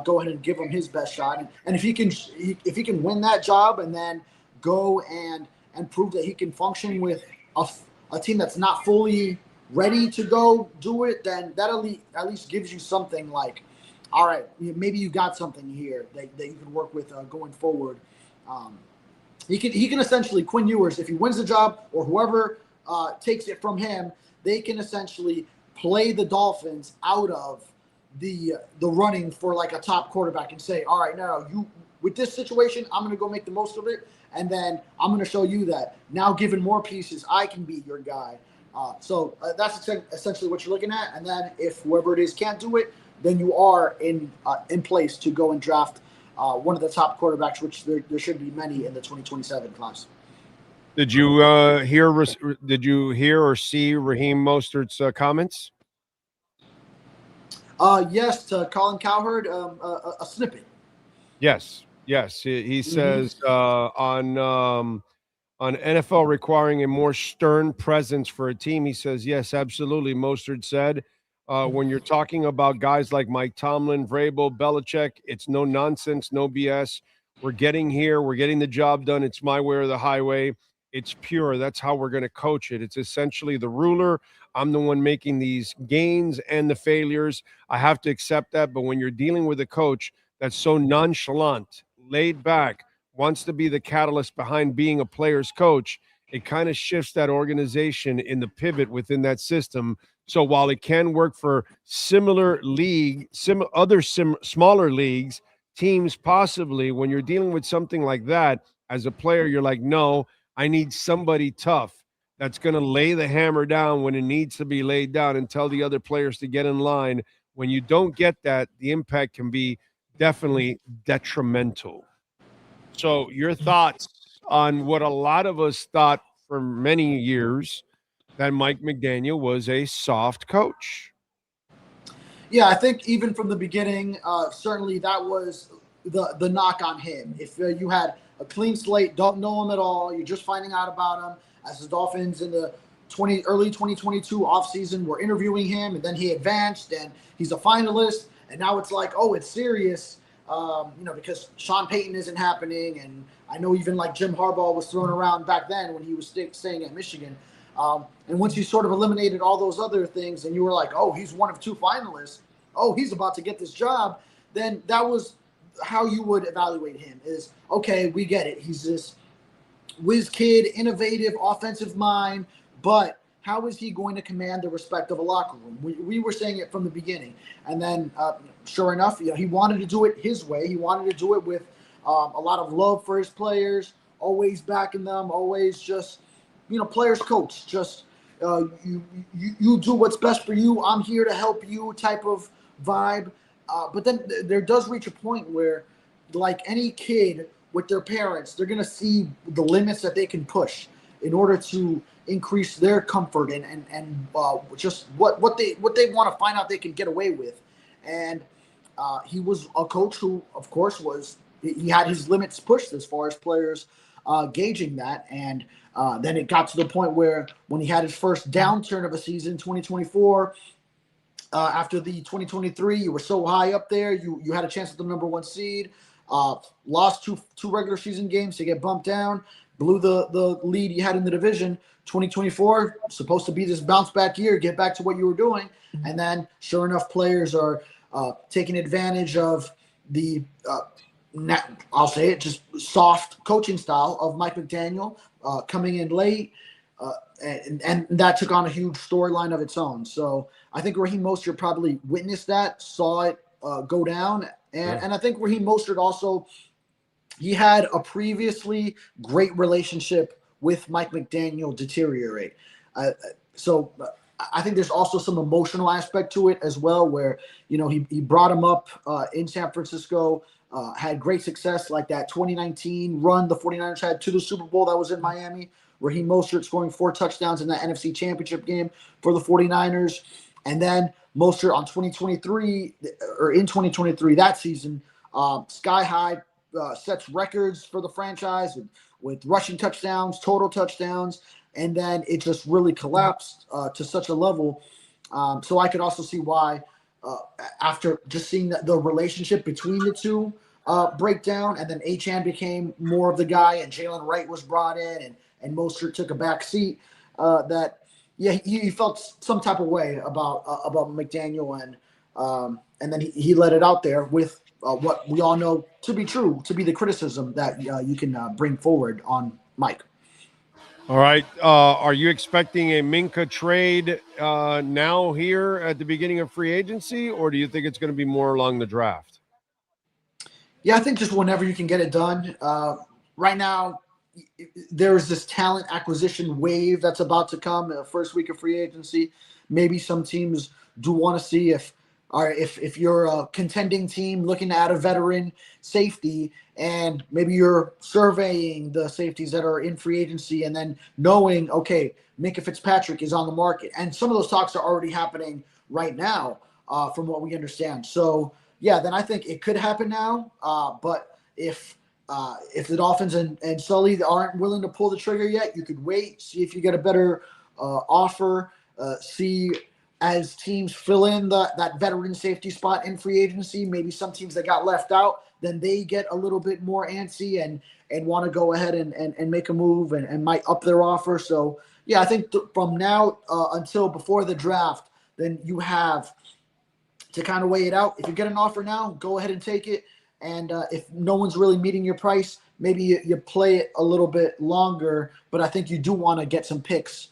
go ahead and give him his best shot, and if he can win that job and then go and prove that he can function with a team that's not fully ready to go do it, then that at least gives you something like, all right, maybe you got something here that you can work with going forward. He can essentially, Quinn Ewers, if he wins the job or whoever takes it from him, they can essentially play the Dolphins out of the running for like a top quarterback and say, all right, now you with this situation, I'm going to go make the most of it, and then I'm going to show you that now, given more pieces, I can be your guy. So that's essentially what you're looking at. And then if whoever it is can't do it, then you are in place to go and draft one of the top quarterbacks, which there should be many in the 2027 class. Did you hear or see Raheem Mostert's comments? Yes, to Colin Cowherd, a snippet. Yes. He says on on NFL requiring a more stern presence for a team. He says, yes, absolutely. Mostert said, when you're talking about guys like Mike Tomlin, Vrabel, Belichick, it's no nonsense, no BS. We're getting here. We're getting the job done. It's my way or the highway. It's pure. That's how we're going to coach it. It's essentially the ruler. I'm the one making these gains and the failures. I have to accept that. But when you're dealing with a coach that's so nonchalant, laid back, wants to be the catalyst behind being a player's coach, it kind of shifts that organization in the pivot within that system. So while it can work for smaller leagues, teams possibly, when you're dealing with something like that, as a player, you're like, no, I need somebody tough that's going to lay the hammer down when it needs to be laid down and tell the other players to get in line. When you don't get that, the impact can be definitely detrimental. So your thoughts on what a lot of us thought for many years, that Mike McDaniel was a soft coach? Yeah, I think even from the beginning, certainly that was the knock on him. If you had a clean slate, don't know him at all, you're just finding out about him, as the Dolphins in the early 2022 offseason were interviewing him, and then he advanced, and he's a finalist, and now it's like, oh, it's serious, because Sean Payton isn't happening, and I know even like Jim Harbaugh was thrown around back then when he was staying at Michigan. And once you sort of eliminated all those other things and you were like, oh, he's one of two finalists, oh, he's about to get this job, then that was how you would evaluate him is, okay, we get it. He's this whiz kid, innovative, offensive mind, but how is he going to command the respect of a locker room? We were saying it from the beginning. And then sure enough, he wanted to do it his way. He wanted to do it with a lot of love for his players, always backing them, always just, players coach, just you do what's best for you. I'm here to help you type of vibe. But then there does reach a point where, like any kid with their parents, they're going to see the limits that they can push in order to increase their comfort and just what they want to find out they can get away with. And he was a coach who, of course, he had his limits pushed as far as players gauging that. And then it got to the point where when he had his first downturn of a season, 2024, after the 2023, you were so high up there, you had a chance at the number one seed, lost two regular season games to get bumped down, blew the lead you had in the division. 2024, supposed to be this bounce back year, get back to what you were doing. And then sure enough, players are taking advantage of the, I'll say it, just soft coaching style of Mike McDaniel, coming in late. And that took on a huge storyline of its own. So I think Raheem Mostert probably witnessed that, saw it go down. And I think Raheem Mostert also, he had a previously great relationship with Mike McDaniel deteriorate. So I think there's also some emotional aspect to it as well, where, he brought him up in San Francisco, had great success, like that 2019 run the 49ers had to the Super Bowl that was in Miami. Raheem Mostert scoring 4 touchdowns in that NFC Championship game for the 49ers. And then Mostert in 2023, that season, sky high, sets records for the franchise with rushing touchdowns, total touchdowns, and then it just really collapsed to such a level. So I could also see why, after just seeing the relationship between the two break down, and then Achane became more of the guy, and Jalen Wright was brought in, and Mostert took a back seat, he felt some type of way about McDaniel, and then he let it out there with what we all know to be true, to be the criticism that you can bring forward on Mike. All right. Are you expecting a Minka trade now here at the beginning of free agency, or do you think it's going to be more along the draft? Yeah, I think just whenever you can get it done. Right now, there is this talent acquisition wave that's about to come the first week of free agency. Maybe some teams do want to see if you're a contending team looking to add a veteran safety, and maybe you're surveying the safeties that are in free agency and then knowing, okay, Minkah Fitzpatrick is on the market. And some of those talks are already happening right now, from what we understand. So, yeah, then I think it could happen now. But if If the Dolphins and Sully aren't willing to pull the trigger yet, you could wait, see if you get a better offer, see as teams fill in that veteran safety spot in free agency. Maybe some teams that got left out, then they get a little bit more antsy and want to go ahead and make a move and might up their offer. So, yeah, I think from now until before the draft, then you have to kind of weigh it out. If you get an offer now, go ahead and take it. And if no one's really meeting your price, maybe you play it a little bit longer. But I think you do want to get some picks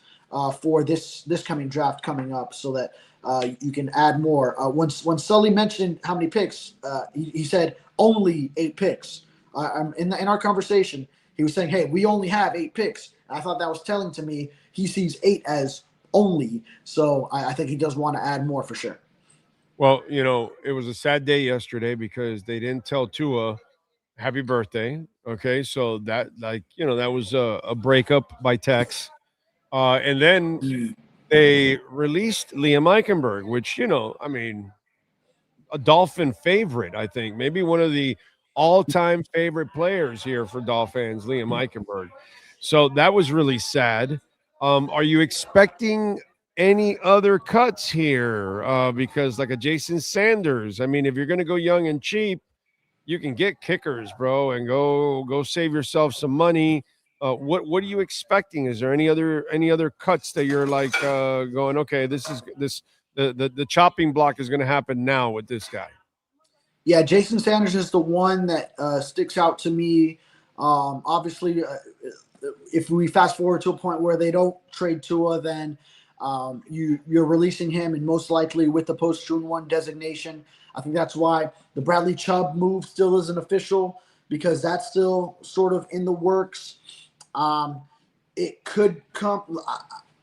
for this coming draft coming up so that you can add more. When Sully mentioned how many picks, he said only 8 picks. In our conversation, he was saying, hey, we only have 8 picks. I thought that was telling to me he sees 8 as only. So I think he does want to add more for sure. Well, it was a sad day yesterday because they didn't tell Tua happy birthday. Okay, so that that was a breakup by text. And then they released Liam Eichenberg, which, a Dolphin favorite, I think. Maybe one of the all-time favorite players here for Dolphins, Liam Eichenberg. So that was really sad. Are you expecting any other cuts here? Because like a Jason Sanders, I mean, if you're going to go young and cheap, you can get kickers, bro, and go save yourself some money. What are you expecting? Is there any other cuts that you're like going, okay, the chopping block is going to happen now with this guy? Yeah, Jason Sanders is the one that sticks out to me. Obviously, if we fast forward to a point where they don't trade Tua, then you're releasing him, and most likely with the post-June 1 designation. I think that's why the Bradley Chubb move still isn't official, because that's still sort of in the works. It could come.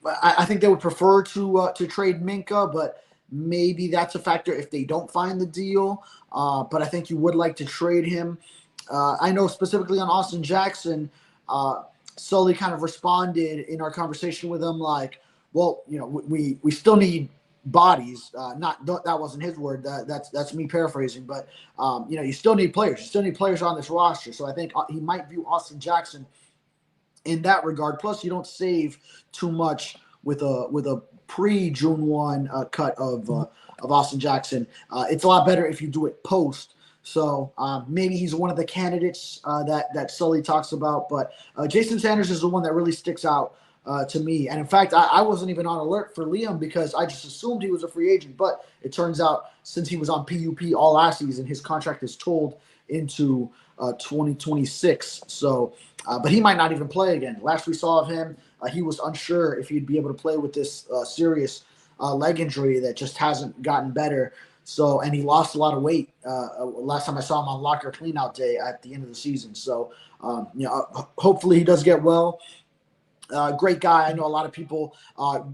I think they would prefer to trade Minka, but maybe that's a factor if they don't find the deal. But I think you would like to trade him. I know specifically on Austin Jackson, Sully kind of responded in our conversation with him like, well, we still need bodies. That wasn't his word. That's me paraphrasing. But you still need players. You still need players on this roster. So I think he might view Austin Jackson in that regard. Plus, you don't save too much with a pre-June 1 cut of Austin Jackson. It's a lot better if you do it post. So maybe he's one of the candidates that Sully talks about. But Jason Sanders is the one that really sticks out to me. And in fact, I wasn't even on alert for Liam because I just assumed he was a free agent. But it turns out since he was on PUP all last season, his contract is tolled into 2026. So, but he might not even play again. Last we saw of him, he was unsure if he'd be able to play with this serious leg injury that just hasn't gotten better. So, and he lost a lot of weight. Last time I saw him on locker cleanout day at the end of the season. So, hopefully he does get well. Great guy. I know a lot of people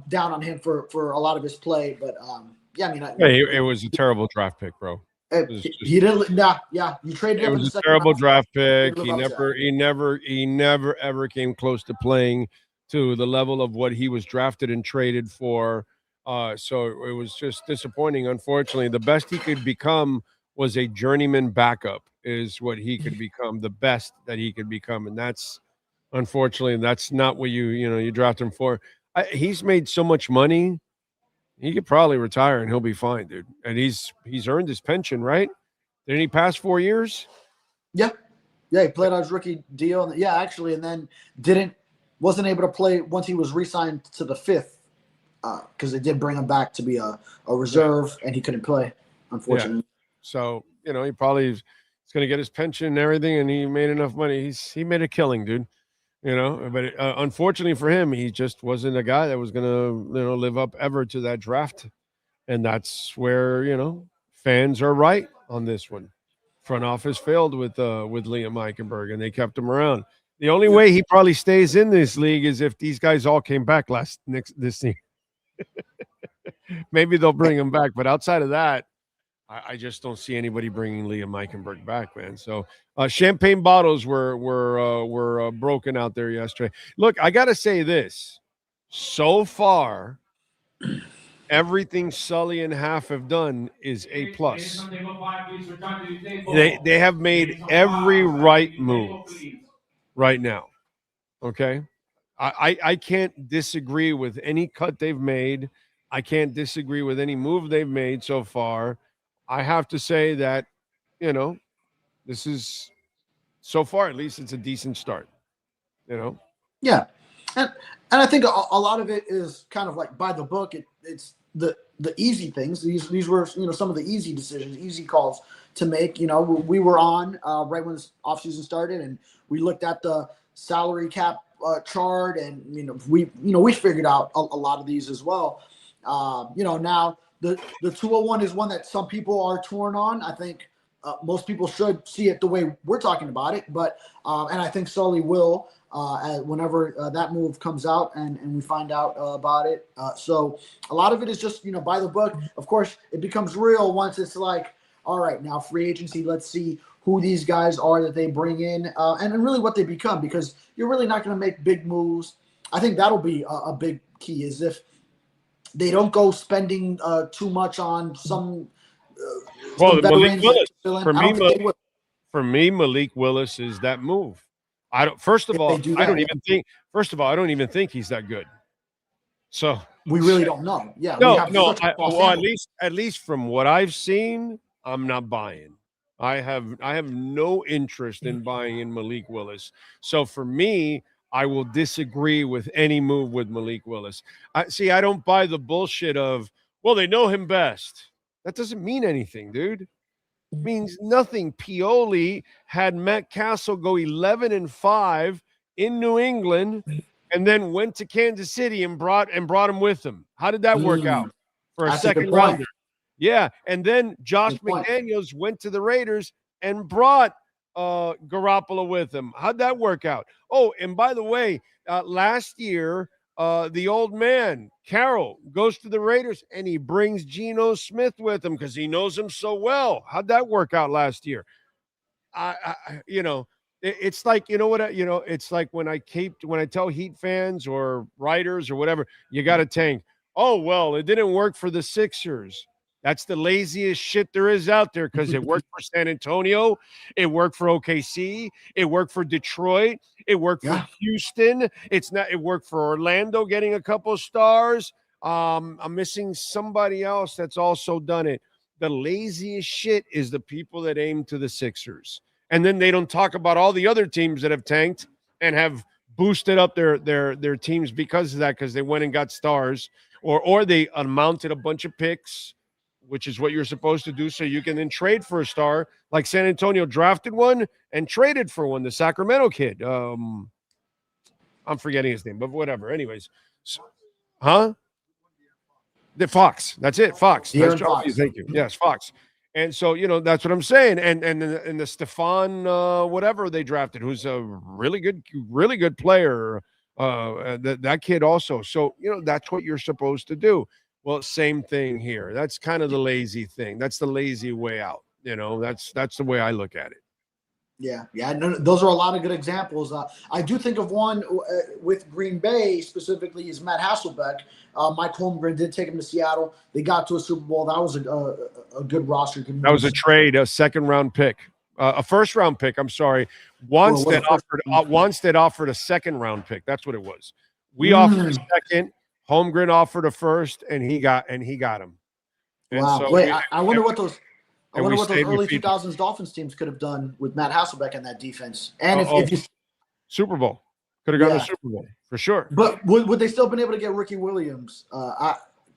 down on him for a lot of his play, but it was a terrible draft pick, bro. He didn't. You traded him. It was a terrible draft pick. He never ever came close to playing to the level of what he was drafted and traded for. So it was just disappointing. Unfortunately, the best he could become was a journeyman backup. Is what he could become, the best that he could become, and that's unfortunately that's not what you draft him for. He's made so much money. He could probably retire and he'll be fine, dude. And he's earned his pension, right? Didn't he pass 4 years? Yeah. He played on his rookie deal. Yeah, actually, and then wasn't able to play once he was re-signed to the 5th because they did bring him back to be a reserve, and he couldn't play, unfortunately. Yeah. So he probably is going to get his pension and everything, and he made enough money. He made a killing, dude. But unfortunately for him, he just wasn't a guy that was going to, live up ever to that draft. And that's where, fans are right on this one. Front office failed with Liam Eichenberg, and they kept him around. The only way he probably stays in this league is if these guys all came back this year. Maybe they'll bring him back. But outside of that, I just don't see anybody bringing Liam Eichenberg back, man. So champagne bottles were broken out there yesterday. Look, I got to say this. So far, everything Sully and Half have done is A plus. They have made every right move right now. Okay, I can't disagree with any cut they've made. I can't disagree with any move they've made so far. I have to say that, this is, so far at least, it's a decent start. Yeah, and I think a lot of it is kind of like by the book. It's the easy things. These were some of the easy decisions, easy calls to make. We were on right when this offseason started, and we looked at the salary cap chart, and we figured out a lot of these as well. Now the Tua one is one that some people are torn on. I think most people should see it the way we're talking about it, but and I think Sully will. Whenever that move comes out and we find out about it. So a lot of it is just, by the book. Of course, it becomes real once it's like, all right, now free agency, let's see who these guys are that they bring in and really what they become, because you're really not going to make big moves. I think that'll be a big key, is if they don't go spending too much on some Malik Willis. For me, Malik Willis is that move. I don't even think he's that good. So we really don't know. Yeah. At least from what I've seen, I'm not buying. I have no interest in buying in Malik Willis. So for me, I will disagree with any move with Malik Willis. I don't buy the bullshit of, well, they know him best. That doesn't mean anything, dude. Means nothing. Pioli had Matt Castle go 11-5 in New England, and then went to Kansas City and brought him with him. How did that work out for a second rounder? Yeah, and then Josh McDaniels went to the Raiders and brought Garoppolo with him. How'd that work out? Oh, and by the way, last year, the old man, Carroll, goes to the Raiders and he brings Geno Smith with him because he knows him so well. How'd that work out last year? It's like, it's like when I tell Heat fans or writers or whatever, you got to tank. Oh, well, it didn't work for the Sixers. That's the laziest shit there is out there, because it worked for San Antonio. It worked for OKC. It worked for Detroit. It worked for Houston. It worked for Orlando getting a couple of stars. I'm missing somebody else that's also done it. The laziest shit is the people that aim to the Sixers. And then they don't talk about all the other teams that have tanked and have boosted up their teams because of that, because they went and got stars, or they mounted a bunch of picks, which is what you're supposed to do, so you can then trade for a star. Like San Antonio drafted one and traded for one, the Sacramento kid. I'm forgetting his name, but whatever. Anyways. The Fox. That's it, Fox. Fox. Thank you. Yes, Fox. And so, that's what I'm saying. And the Stephon whatever they drafted, who's a really good player, that kid also. So, that's what you're supposed to do. Well, same thing here. That's kind of the lazy thing. That's the lazy way out. That's the way I look at it. Yeah. No, those are a lot of good examples. I do think of one with Green Bay specifically is Matt Hasselbeck. Mike Holmgren did take him to Seattle. They got to a Super Bowl. That was a good roster. That was a trade, a second-round pick. A first-round pick, I'm sorry. Wanstead offered a second-round pick. That's what it was. We offered a second. Holmgren offered a first, and he got him. And wow! So I wonder what those early 2000s Dolphins teams could have done with Matt Hasselbeck in that defense. And if you Super Bowl could have gotten a Super Bowl for sure. But would they still been able to get Ricky Williams?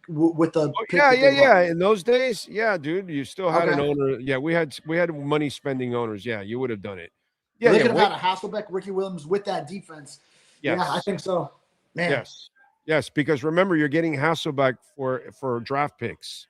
With the in those days, dude, you still had an owner. Yeah, we had money spending owners. Yeah, you would have done it. Yeah, they could have had a Hasselbeck, Ricky Williams with that defense. Yes. Yeah, I think so. Man. Yes, because remember, you're getting Hasselbeck for draft picks,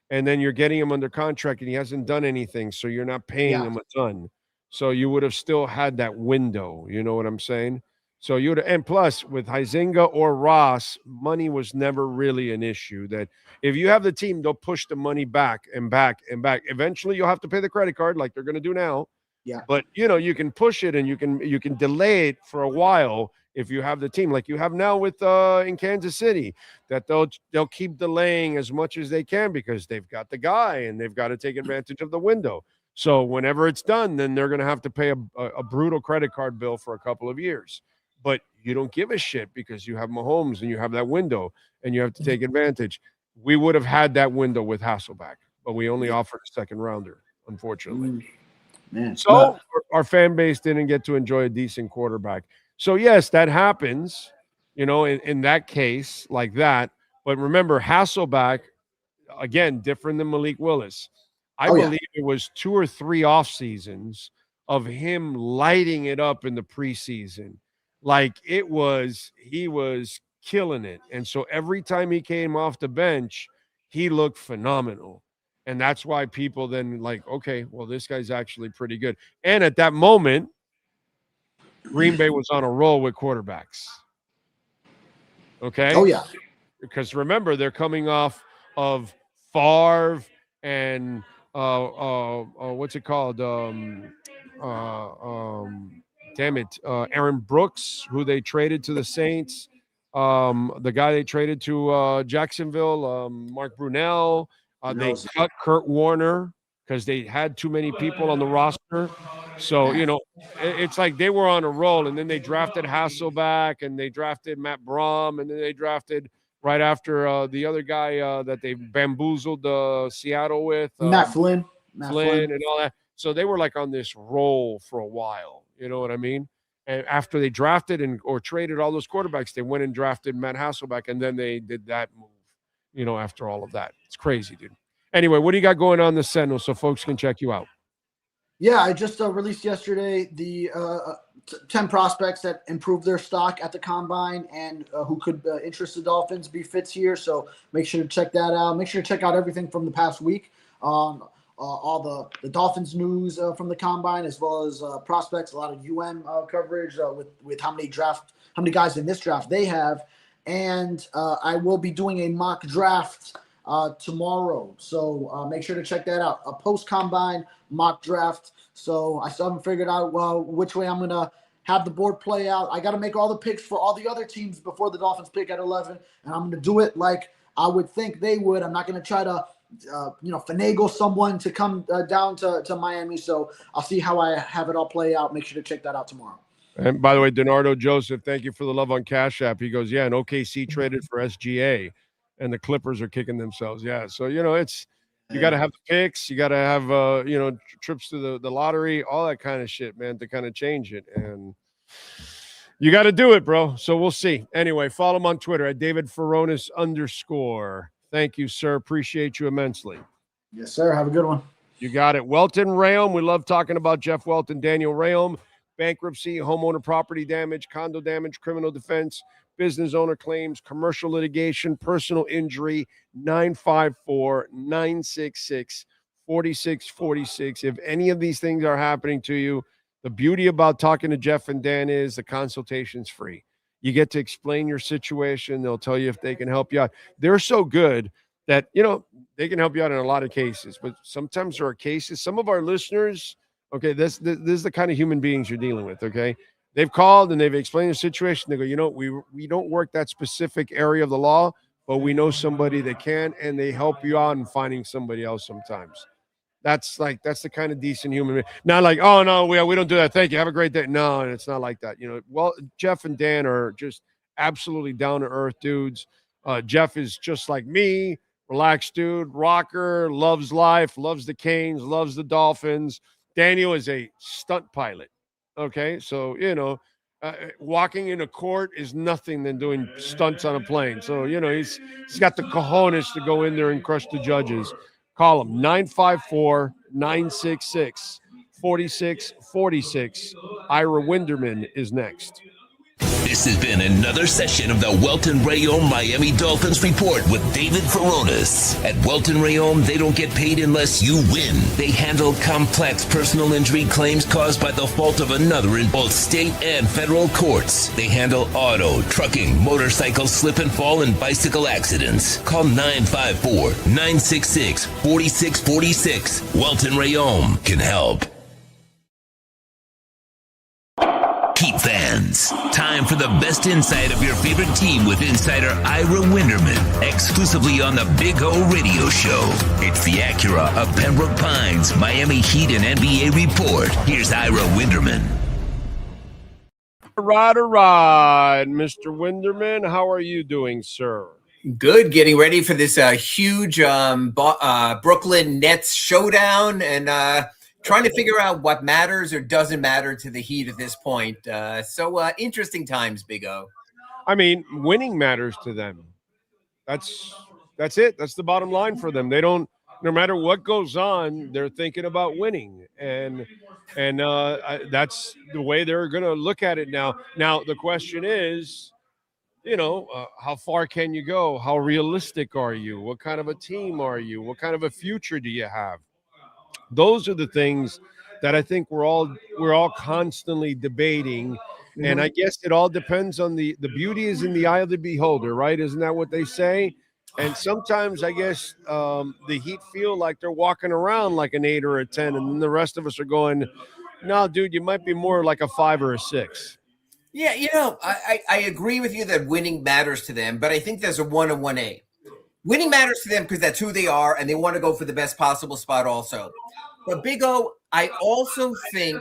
and then you're getting him under contract, and he hasn't done anything, so you're not paying him a ton. So you would have still had that window. You know what I'm saying? So you would, and plus with Huizenga or Ross, money was never really an issue. That if you have the team, they'll push the money back and back and back. Eventually, you'll have to pay the credit card like they're going to do now, Yeah. But you can push it and you can delay it for a while if you have the team like you have now with in Kansas City, that they'll keep delaying as much as they can because they've got the guy and they've got to take advantage of the window. So whenever it's done, then they're going to have to pay a brutal credit card bill for a couple of years. But you don't give a shit because you have Mahomes and you have that window and you have to take advantage. We would have had that window with Hasselbeck, but we only offered a second rounder, unfortunately. Man. So our fan base didn't get to enjoy a decent quarterback. So, yes, that happens, in that case like that. But remember, Hasselbeck, again, different than Malik Willis. I believe it was 2 or 3 off seasons of him lighting it up in the preseason. Like he was killing it. And so every time he came off the bench, he looked phenomenal. And that's why people then like, okay, well, this guy's actually pretty good. And at that moment, Green Bay was on a roll with quarterbacks. Okay? Oh, yeah. Because remember, they're coming off of Favre and what's it called? Aaron Brooks, who they traded to the Saints. The guy they traded to Jacksonville, Mark Brunell. They cut Kurt Warner because they had too many people on the roster. So, it's like they were on a roll, and then they drafted Hasselbeck, and they drafted Matt Braum, and then they drafted right after the other guy that they bamboozled Seattle with. Matt Flynn. And all that. So they were like on this roll for a while. You know what I mean? And after they drafted or traded all those quarterbacks, they went and drafted Matt Hasselbeck, and then they did that move, after all of that. It's crazy, dude. Anyway, what do you got going on the Sentinel so folks can check you out? Yeah, I just released yesterday the 10 prospects that improved their stock at the Combine and who could interest the Dolphins be fits here. So make sure to check that out. Make sure to check out everything from the past week. All the Dolphins news from the Combine, as well as prospects, a lot of coverage with how many guys in this draft they have. And I will be doing a mock draft tomorrow. So make sure to check that out. A post-Combine mock draft. So I still haven't figured out which way I'm going to have the board play out. I got to make all the picks for all the other teams before the Dolphins pick at 11. And I'm going to do it like I would think they would. I'm not going to try to finagle someone to come down to Miami. So I'll see how I have it all play out. Make sure to check that out tomorrow. And by the way, Donardo Joseph, thank you for the love on Cash App. He goes, yeah, and OKC traded for SGA, and the Clippers are kicking themselves. Yeah, so, it's you got to have the picks. You got to have, trips to the lottery, all that kind of shit, man, to kind of change it. And you got to do it, bro. So we'll see. Anyway, follow him on Twitter at @DavidFaronis_. Thank you, sir. Appreciate you immensely. Yes, sir. Have a good one. You got it. Welton Rheaume. We love talking about Jeff Welton, Daniel Rheaume. Bankruptcy, homeowner property damage, condo damage, criminal defense, business owner claims, commercial litigation, personal injury, 954-966-4646. If any of these things are happening to you, the beauty about talking to Jeff and Dan is the consultation's free. You get to explain your situation. They'll tell you if they can help you out. They're so good that, they can help you out in a lot of cases. But sometimes there are cases, some of our listeners, okay, this is the kind of human beings you're dealing with, okay? They've called and they've explained the situation. They go, we don't work that specific area of the law, but we know somebody that can, and they help you out in finding somebody else sometimes. That's the kind of decent human being. Not like, oh, no, we don't do that. Thank you. Have a great day. No, it's not like that. Well, Jeff and Dan are just absolutely down-to-earth dudes. Jeff is just like me, relaxed dude, rocker, loves life, loves the Canes, loves the Dolphins. Daniel is a stunt pilot. Okay, so, walking in a court is nothing than doing stunts on a plane. So, he's got the cojones to go in there and crush the judges. Call him 954-966-4646. Ira Winderman is next. This has been another session of the Welton Rheaume Miami Dolphins Report with David Faronis. At Welton Rheaume, they don't get paid unless you win. They handle complex personal injury claims caused by the fault of another in both state and federal courts. They handle auto, trucking, motorcycle, slip and fall, and bicycle accidents. Call 954-966-4646. Welton Rheaume can help. Time for the best insight of your favorite team with insider Ira Winderman, exclusively on the Big O Radio Show. It's the Acura of Pembroke Pines, Miami Heat and NBA report. Here's Ira Winderman. All right, Mr. Winderman. How are you doing, sir? Good. Getting ready for this huge Brooklyn Nets showdown and trying to figure out what matters or doesn't matter to the Heat at this point. So interesting times, Big O. I mean, winning matters to them. That's it. That's the bottom line for them. They don't, no matter what goes on, they're thinking about winning. And that's the way they're going to look at it now. Now, the question is, how far can you go? How realistic are you? What kind of a team are you? What kind of a future do you have? Those are the things that I think we're all constantly debating. Mm-hmm. And I guess it all depends on the beauty is in the eye of the beholder, right? Isn't that what they say? And sometimes I guess the Heat feel like they're walking around like an 8 or a 10, and then the rest of us are going, no, dude, you might be more like a 5 or a 6. Yeah, I agree with you that winning matters to them, but I think there's a 1 and 1A. Winning matters to them because that's who they are, and they want to go for the best possible spot also. But Big O, I also think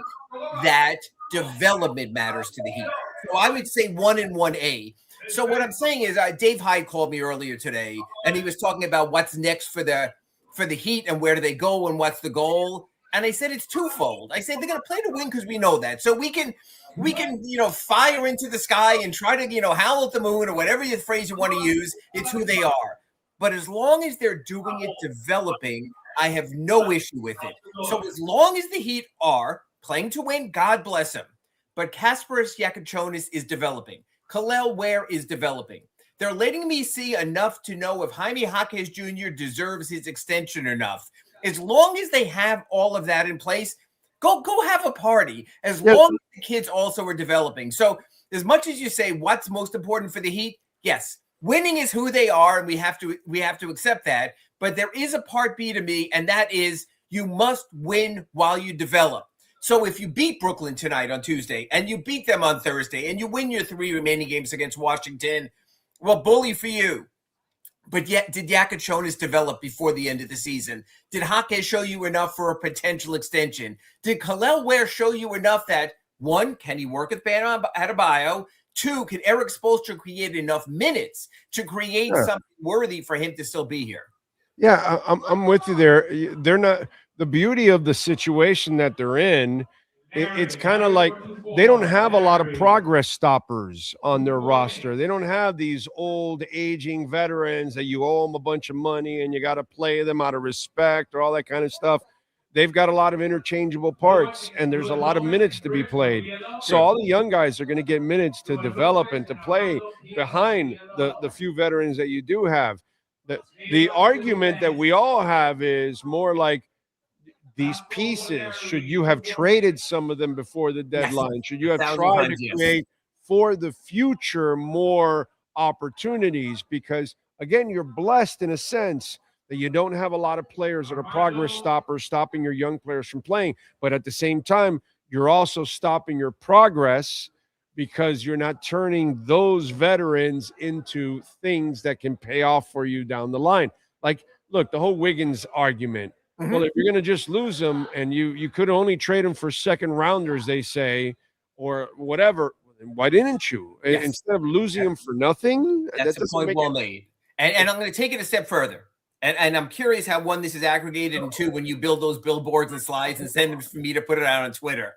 that development matters to the Heat. So I would say 1 and 1A. So what I'm saying is Dave Hyde called me earlier today, and he was talking about what's next for the Heat and where do they go and what's the goal. And I said it's twofold. I said they're going to play to win because we know that. So we can fire into the sky and try to howl at the moon or whatever the phrase you want to use. It's who they are. But as long as they're doing it, developing, I have no issue with it. So as long as the Heat are playing to win, God bless them. But Kasparas Giacochonis is developing. Kel'el Ware is developing. They're letting me see enough to know if Jaime Jaquez Jr. deserves his extension enough. As long as they have all of that in place, go have a party. As long as the kids also are developing. So as much as you say what's most important for the Heat, yes, winning is who they are, and we have to accept that. But there is a part B to me, and that is you must win while you develop. So if you beat Brooklyn tonight on Tuesday, and you beat them on Thursday, and you win your 3 remaining games against Washington, well, bully for you. But yet, did Giacochonis develop before the end of the season? Did Jaquez show you enough for a potential extension? Did Kel'el Ware show you enough that, 1, can he work with Bam Adebayo? 2, can Eric Spoelstra create enough minutes to create something worthy for him to still be here? Yeah, I'm with you there. They're not the beauty of the situation that they're in. It's kind of like they don't have a lot of progress stoppers on their roster. They don't have these old aging veterans that you owe them a bunch of money and you got to play them out of respect or all that kind of stuff. They've got a lot of interchangeable parts, and there's a lot of minutes to be played. So all the young guys are going to get minutes to develop and to play behind the few veterans that you do have. The argument that we all have is more like these pieces. Should you have traded some of them before the deadline? Yes. Should you have tried to create for the future more opportunities? Because, again, you're blessed in a sense that you don't have a lot of players that are progress stoppers, stopping your young players from playing. But at the same time, you're also stopping your progress because you're not turning those veterans into things that can pay off for you down the line. Like, look, the whole Wiggins argument. Mm-hmm. Well, if you're going to just lose them and you could only trade them for second rounders, they say, or whatever, why didn't you? Yes. Instead of losing them for nothing? That's the point well made. And I'm going to take it a step further. And I'm curious how, 1, this is aggregated, and 2, when you build those billboards and slides and send them for me to put it out on Twitter.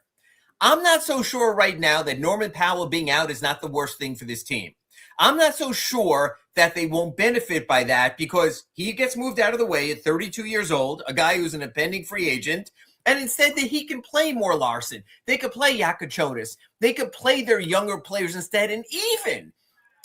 I'm not so sure right now that Norman Powell being out is not the worst thing for this team. I'm not so sure that they won't benefit by that because he gets moved out of the way at 32 years old, a guy who's an impending free agent, and instead that he can play more Larson. They could play Giacochonis. They could play their younger players instead. And even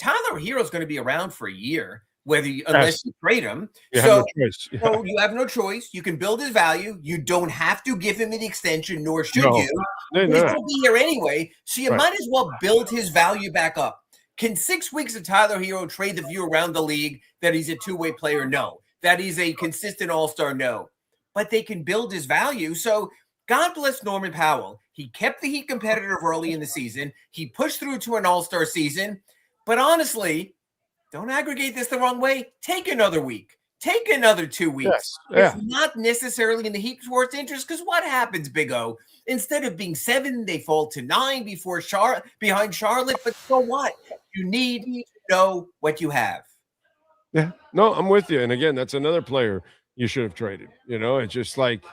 Tyler Hero's going to be around for a year, unless you trade him. So you have no choice. You can build his value. You don't have to give him an extension, nor should you. He's going to be here anyway, so you might as well build his value back up. Can 6 weeks of Tyler Hero trade the view around the league that he's a two-way player? No. That he's a consistent all-star? No. But they can build his value. So God bless Norman Powell. He kept the Heat competitive early in the season. He pushed through to an all-star season. But honestly, don't aggregate this the wrong way. Take another week. Take another 2 weeks. Yes. Yeah. It's not necessarily in the Heat's worst interest, because what happens, Big O? Instead of being 7, they fall to 9 behind Charlotte. But so what? You need to know what you have. Yeah. No, I'm with you. And again, that's another player you should have traded. It's just like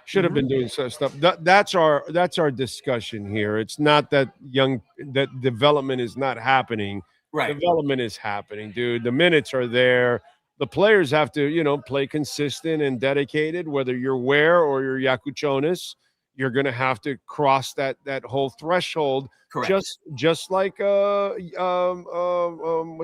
should have been doing some stuff. That's our discussion here. It's not that development is not happening. Right. Development is happening, dude. The minutes are there. The players have to, play consistent and dedicated, whether you're Ware or you're Yakuchonis. You're going to have to cross that whole threshold. Correct. Just like what's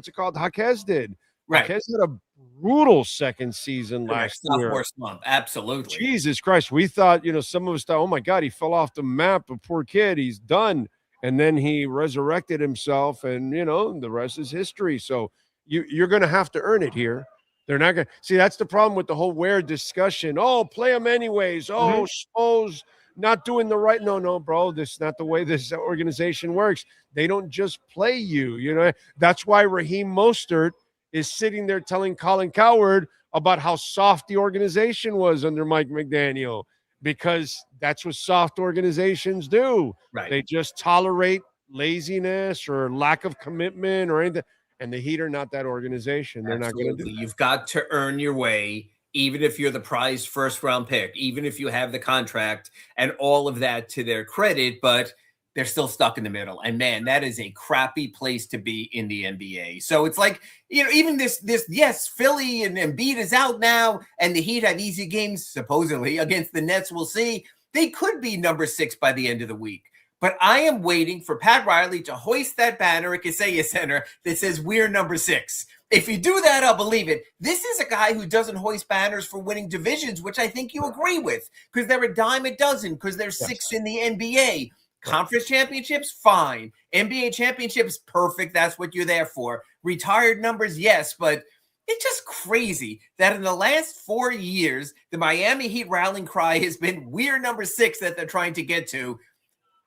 it called? Jaquez did. Right. Jaquez had a brutal second season last year. First month. Absolutely. Jesus Christ. We thought, some of us thought, oh my God, he fell off the map. A poor kid. He's done. And then he resurrected himself, and, the rest is history. So you're going to have to earn it here. They're not going to – see, that's the problem with the whole Ware discussion. Oh, play him anyways. Oh, suppose not doing the right – no, bro. This is not the way this organization works. They don't just play you, That's why Raheem Mostert is sitting there telling Colin Cowherd about how soft the organization was under Mike McDaniel, because that's what soft organizations do. Right. They just tolerate laziness or lack of commitment or anything. And the Heat are not that organization. They're not going to do that. You've got to earn your way, even if you're the prized first-round pick, even if you have the contract and all of that to their credit, but they're still stuck in the middle. And, man, that is a crappy place to be in the NBA. So it's like, even this yes, Philly and Embiid is out now, and the Heat have easy games, supposedly, against the Nets. We'll see. They could be number 6 by the end of the week. But I am waiting for Pat Riley to hoist that banner at Kaseya Center that says we're number 6. If you do that, I'll believe it. This is a guy who doesn't hoist banners for winning divisions, which I think you agree with, because they're a dime a dozen, because they're 6 in the NBA. Conference championships, fine. NBA championships, perfect. That's what you're there for. Retired numbers, yes, but it's just crazy that in the last 4 years, the Miami Heat rallying cry has been we're number 6 that they're trying to get to.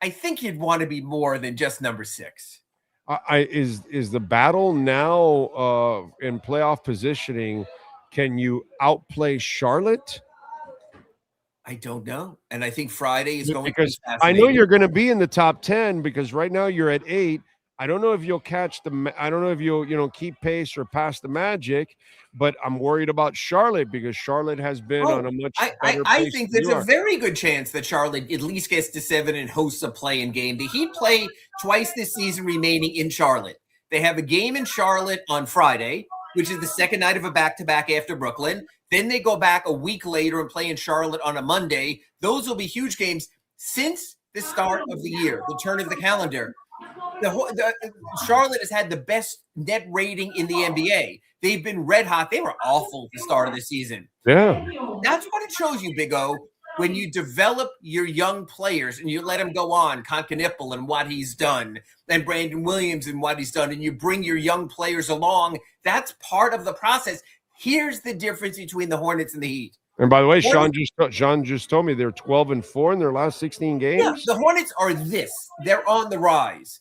I think you'd want to be more than just number 6. Is the battle now in playoff positioning? Can you outplay Charlotte? I don't know, and I think Friday is going because to be I know you're going to be in the top 10 because right now you're at 8. I don't know if you'll catch I don't know if you'll keep pace or pass the Magic, but I'm worried about Charlotte because Charlotte has been on a much better I pace think than there's you a are. very good chance that Charlotte at least gets to 7 and hosts a play-in game. The Heat play twice this season remaining in Charlotte. They have a game in Charlotte on Friday, which is the second night of a back-to-back after Brooklyn. Then they go back a week later and play in Charlotte on a Monday. Those will be huge games since the start of the year, the turn of the calendar. Charlotte has had the best net rating in the NBA. They've been red hot. They were awful at the start of the season. Yeah. That's what it shows you, Big O. When you develop your young players and you let them go on, Konkanipple and what he's done, and Brandon Williams and what he's done, and you bring your young players along, that's part of the process. Here's the difference between the Hornets and the Heat. And by the way, Sean just told me they're 12-4 in their last 16 games. Yeah, the Hornets are this. They're on the rise.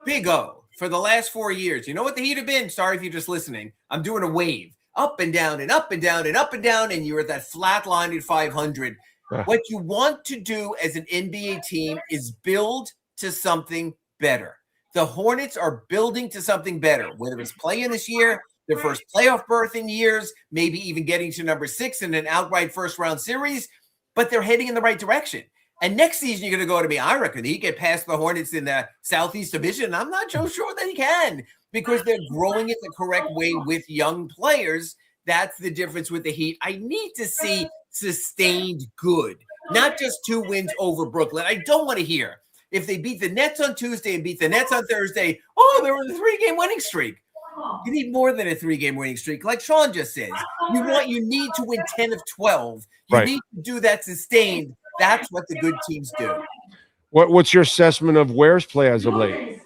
Big O, for the last 4 years, you know what the Heat have been? Sorry if you're just listening. I'm doing a wave. Up and down and up and down and up and down, and you're at that flat line at 500. What you want to do as an NBA team is build to something better. The Hornets are building to something better, whether it's playing this year, their first playoff berth in years, maybe even getting to number 6 in an outright first-round series, but they're heading in the right direction. And next season, you're going to go to me, I reckon he get past the Hornets in the Southeast Division. I'm not so sure that he can because they're growing it the correct way with young players. That's the difference with the Heat. I need to see sustained good, not just 2 wins over Brooklyn. I don't want to hear if they beat the Nets on Tuesday and beat the Nets on Thursday, oh, they were in a 3-game winning streak. You need more than a 3-game winning streak, like Sean just says. You need to win 10 of 12. You need to do that sustained. That's what the good teams do. What's your assessment of Ware's play as of late?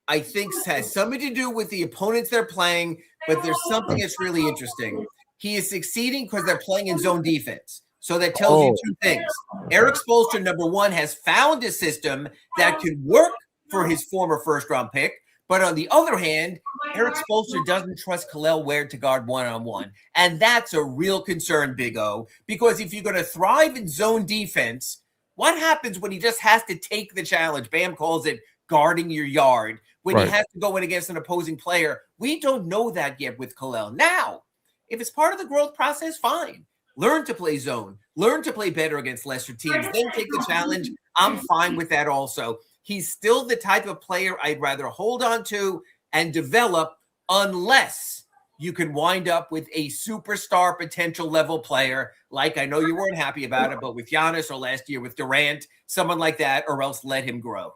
I think it has something to do with the opponents they're playing, but there's something that's really interesting. He is succeeding because they're playing in zone defense. So that tells you two things. Eric Spoelstra, number one, has found a system that could work for his former first-round pick. But on the other hand, Eric Spoelstra doesn't trust Khalil Ware to guard one-on-one. And that's a real concern, Big O, because if you're going to thrive in zone defense, what happens when he just has to take the challenge? Bam calls it guarding your yard. When he has to go in against an opposing player, we don't know that yet with Khalil. Now, if it's part of the growth process, fine. Learn to play zone. Learn to play better against lesser teams. Then take the challenge. I'm fine with that also. He's still the type of player I'd rather hold on to and develop unless you can wind up with a superstar potential level player like I know you weren't happy about it, but with Giannis or last year with Durant, someone like that, or else let him grow.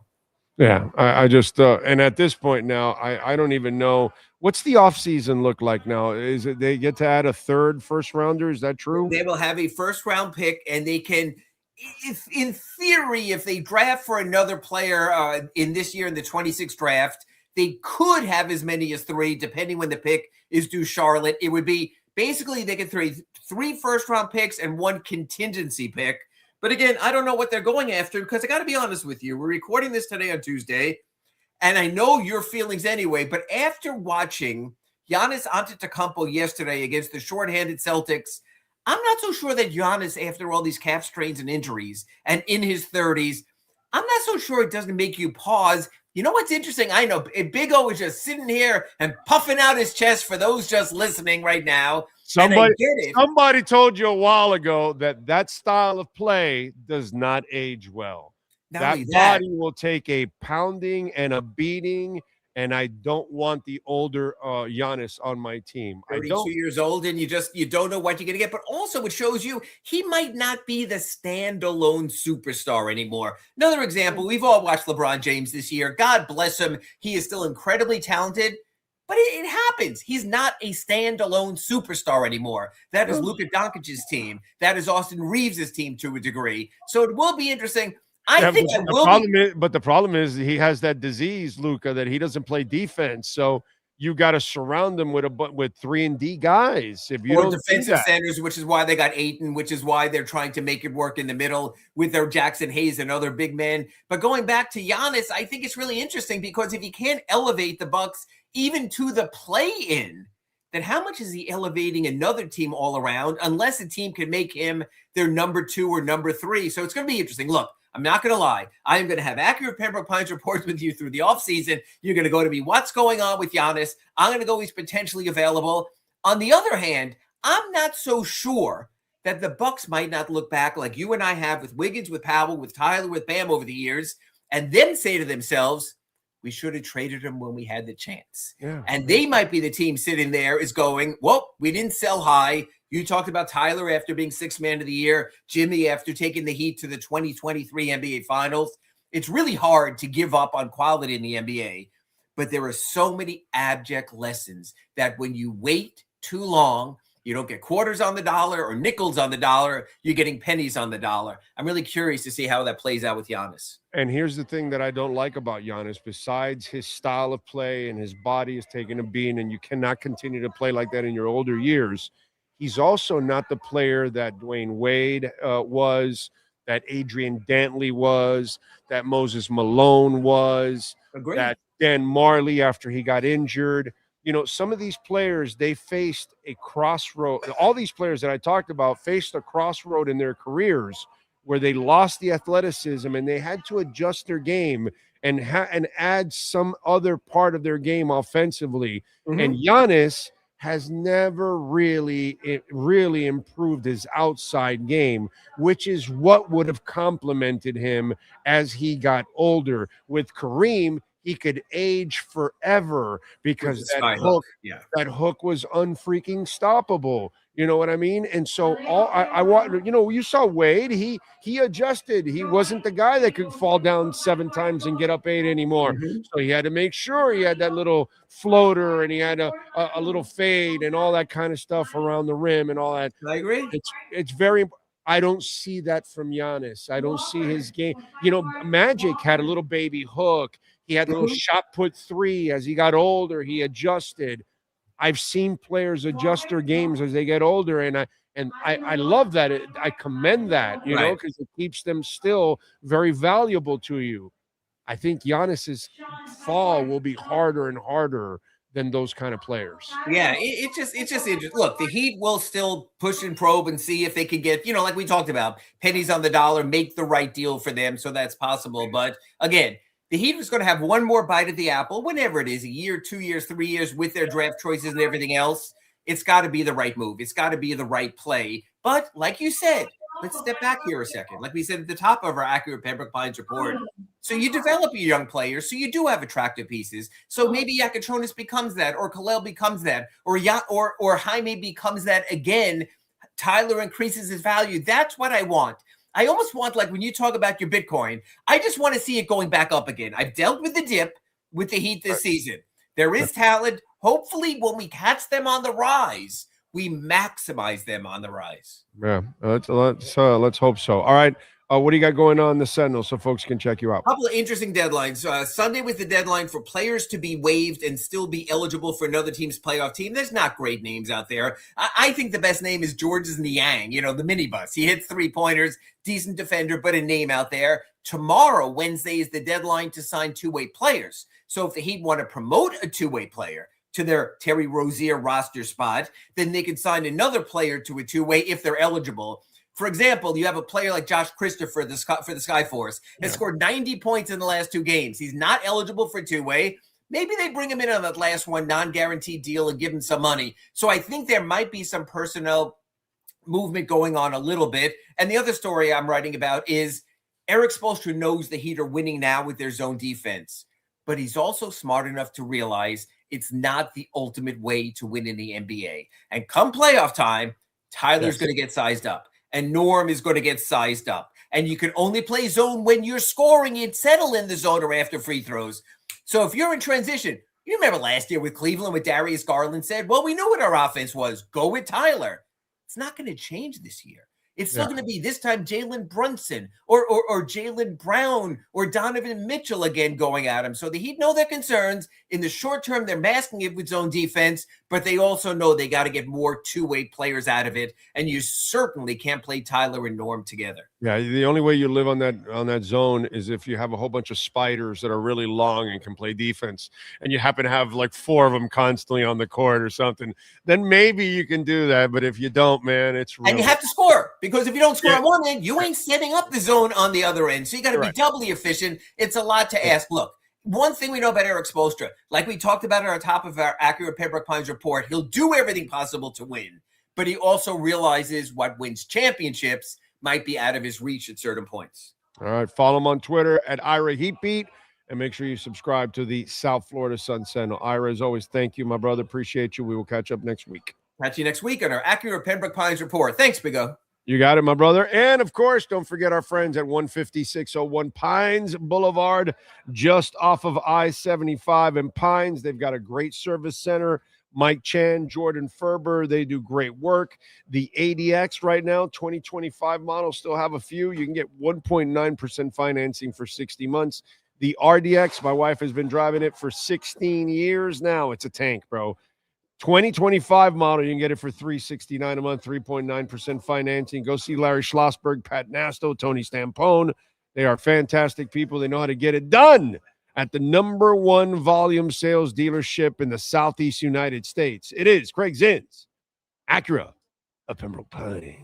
Yeah, I just and at this point now, I don't even know what's the offseason look like now. Is it they get to add a third first rounder? Is that true? They will have a first round pick, and they can, if in theory, if they draft for another player in this year in the 26th draft, they could have as many as three, depending when the pick is due. Charlotte, it would be basically they get three first round picks and one contingency pick. But again, I don't know what they're going after because I got to be honest with you. We're recording this today on Tuesday, and I know your feelings anyway. But after watching Giannis Antetokounmpo yesterday against the shorthanded Celtics, I'm not so sure that Giannis, after all these calf strains and injuries, and in his 30s, I'm not so sure it doesn't make you pause. You know what's interesting? I know Big O is just sitting here and puffing out his chest for those just listening right now. Somebody told you a while ago that style of play does not age well. That body will take a pounding and a beating, and I don't want the older Giannis on my team. 32 years old, and you don't know what you're going to get. But also it shows you he might not be the standalone superstar anymore. Another example, we've all watched LeBron James this year. God bless him. He is still incredibly talented. But it happens. He's not a standalone superstar anymore. That is Luka Doncic's team. That is Austin Reeves' team to a degree. So it will be interesting. The problem is he has that disease, Luka, that he doesn't play defense. So you got to surround him with 3-and-D guys. If you don't defensive centers, which is why they got Ayton, which is why they're trying to make it work in the middle with their Jackson Hayes and other big men. But going back to Giannis, I think it's really interesting because if he can't elevate the Bucks even to the play-in, then how much is he elevating another team all around unless a team can make him their number 2 or number 3? So it's going to be interesting. Look, I'm not going to lie. I am going to have accurate Pembroke Pines reports with you through the offseason. You're going to go to me, what's going on with Giannis? I'm going to go, he's potentially available. On the other hand, I'm not so sure that the Bucks might not look back like you and I have with Wiggins, with Powell, with Tyler, with Bam over the years, and then say to themselves, we should have traded him when we had the chance. Yeah. And they might be the team sitting there is going, well, we didn't sell high. You talked about Tyler after being 6th man of the year, Jimmy after taking the Heat to the 2023 NBA Finals. It's really hard to give up on quality in the NBA, but there are so many abject lessons that when you wait too long, you don't get quarters on the dollar or nickels on the dollar. You're getting pennies on the dollar. I'm really curious to see how that plays out with Giannis. And here's the thing that I don't like about Giannis, besides his style of play and his body is taking a beating, and you cannot continue to play like that in your older years. He's also not the player that Dwayne Wade was, that Adrian Dantley was, that Moses Malone was, that Dan Marley after he got injured. You know, some of these players, they faced a crossroad. All these players that I talked about faced a crossroad in their careers where they lost the athleticism and they had to adjust their game and add some other part of their game offensively. Mm-hmm. And Giannis has never really improved his outside game, which is what would have complemented him as he got older. With Kareem, he could age forever because that hook was unfreaking stoppable. You know what I mean? And so I want, you saw Wade, he adjusted. He wasn't the guy that could fall down 7 times and get up 8 anymore. Mm-hmm. So he had to make sure he had that little floater and he had a little fade and all that kind of stuff around the rim and all that. I agree. It's very, I don't see that from Giannis. I don't see his game. Magic had a little baby hook. He had a little shot put 3. As he got older, he adjusted. I've seen players adjust their games as they get older, and And I love that. I commend that, you know, because it keeps them still very valuable to you. I think Giannis's fall will be harder and harder than those kind of players. Yeah, it's just interesting. Look, the Heat will still push and probe and see if they can get, you know, like we talked about, pennies on the dollar, make the right deal for them, so that's possible. But again, the Heat is going to have one more bite at the apple, whenever it is, a year, 2 years, 3 years, with their draft choices and everything else. It's got to be the right move. It's got to be the right play. But like you said, let's step back here a second. Like we said at the top of our Acura Pembroke Pines report. So you develop your young players, so you do have attractive pieces. So maybe Yakatronis becomes that, or Kalel becomes that, or Jaime becomes that again. Tyler increases his value. That's what I want. I almost want, like when you talk about your Bitcoin, I just want to see it going back up again. I've dealt with the dip with the Heat this season. There is talent. Hopefully, when we catch them on the rise, we maximize them on the rise. Yeah, let's hope so. All right, what do you got going on in the Sentinel so folks can check you out? A couple of interesting deadlines. Sunday was the deadline for players to be waived and still be eligible for another team's playoff team. There's not great names out there. I think the best name is Georges Niang, you know, the minibus. He hits 3-pointers, decent defender, but a name out there. Tomorrow, Wednesday, is the deadline to sign two-way players. So if the Heat want to promote a two-way player to their Terry Rozier roster spot, then they can sign another player to a two-way if they're eligible. For example, you have a player like Josh Christopher for the Skyforce, has scored 90 points in the last 2 games. He's not eligible for two-way. Maybe they bring him in on that last one, non-guaranteed deal, and give him some money. So I think there might be some personnel movement going on a little bit. And the other story I'm writing about is Eric Spoelstra knows the Heat are winning now with their zone defense, but he's also smart enough to realize it's not the ultimate way to win in the NBA. And come playoff time, Tyler's going to get sized up, and Norm is going to get sized up. And you can only play zone when you're scoring and settle in the zone or after free throws. So if you're in transition, you remember last year with Cleveland, with Darius Garland said, well, we knew what our offense was. Go with Tyler. It's not going to change this year. It's still going to be this time Jalen Brunson or Jalen Brown or Donovan Mitchell again going at him. So the Heat know their concerns. In the short term, they're masking it with zone defense, but they also know they got to get more two-way players out of it. And you certainly can't play Tyler and Norm together. Yeah, the only way you live on that zone is if you have a whole bunch of spiders that are really long and can play defense, and you happen to have like 4 of them constantly on the court or something. Then maybe you can do that, but if you don't, man, it's really... And you have to score, because if you don't score on one end, you ain't setting up the zone on the other end. So you got to be doubly efficient. It's a lot to ask. Look, one thing we know about Eric Spoelstra, like we talked about at our top of our Acura Pembroke Pines report, he'll do everything possible to win, but he also realizes what wins championships might be out of his reach at certain points. All right, follow him on Twitter at Ira Heatbeat, and make sure you subscribe to the South Florida Sun Sentinel. Ira, as always, thank you, my brother. Appreciate you. We will catch up next week. Catch you next week on our Acura Pembroke Pines report. Thanks, Big O. You got it, my brother. And, of course, don't forget our friends at 15601 Pines Boulevard, just off of I-75 in Pines. They've got a great service center. Mike Chan, Jordan Ferber, they do great work. The ADX right now, 2025 models, still have a few. You can get 1.9% financing for 60 months. The RDX, my wife has been driving it for 16 years now. It's a tank, bro. 2025 model, you can get it for $369 a month, 3.9% financing. Go see Larry Schlossberg, Pat Nasto, Tony Stampone. They are fantastic people. They know how to get it done at the #1 volume sales dealership in the Southeast United States. It is Craig Zinn's Acura of Pembroke Pines.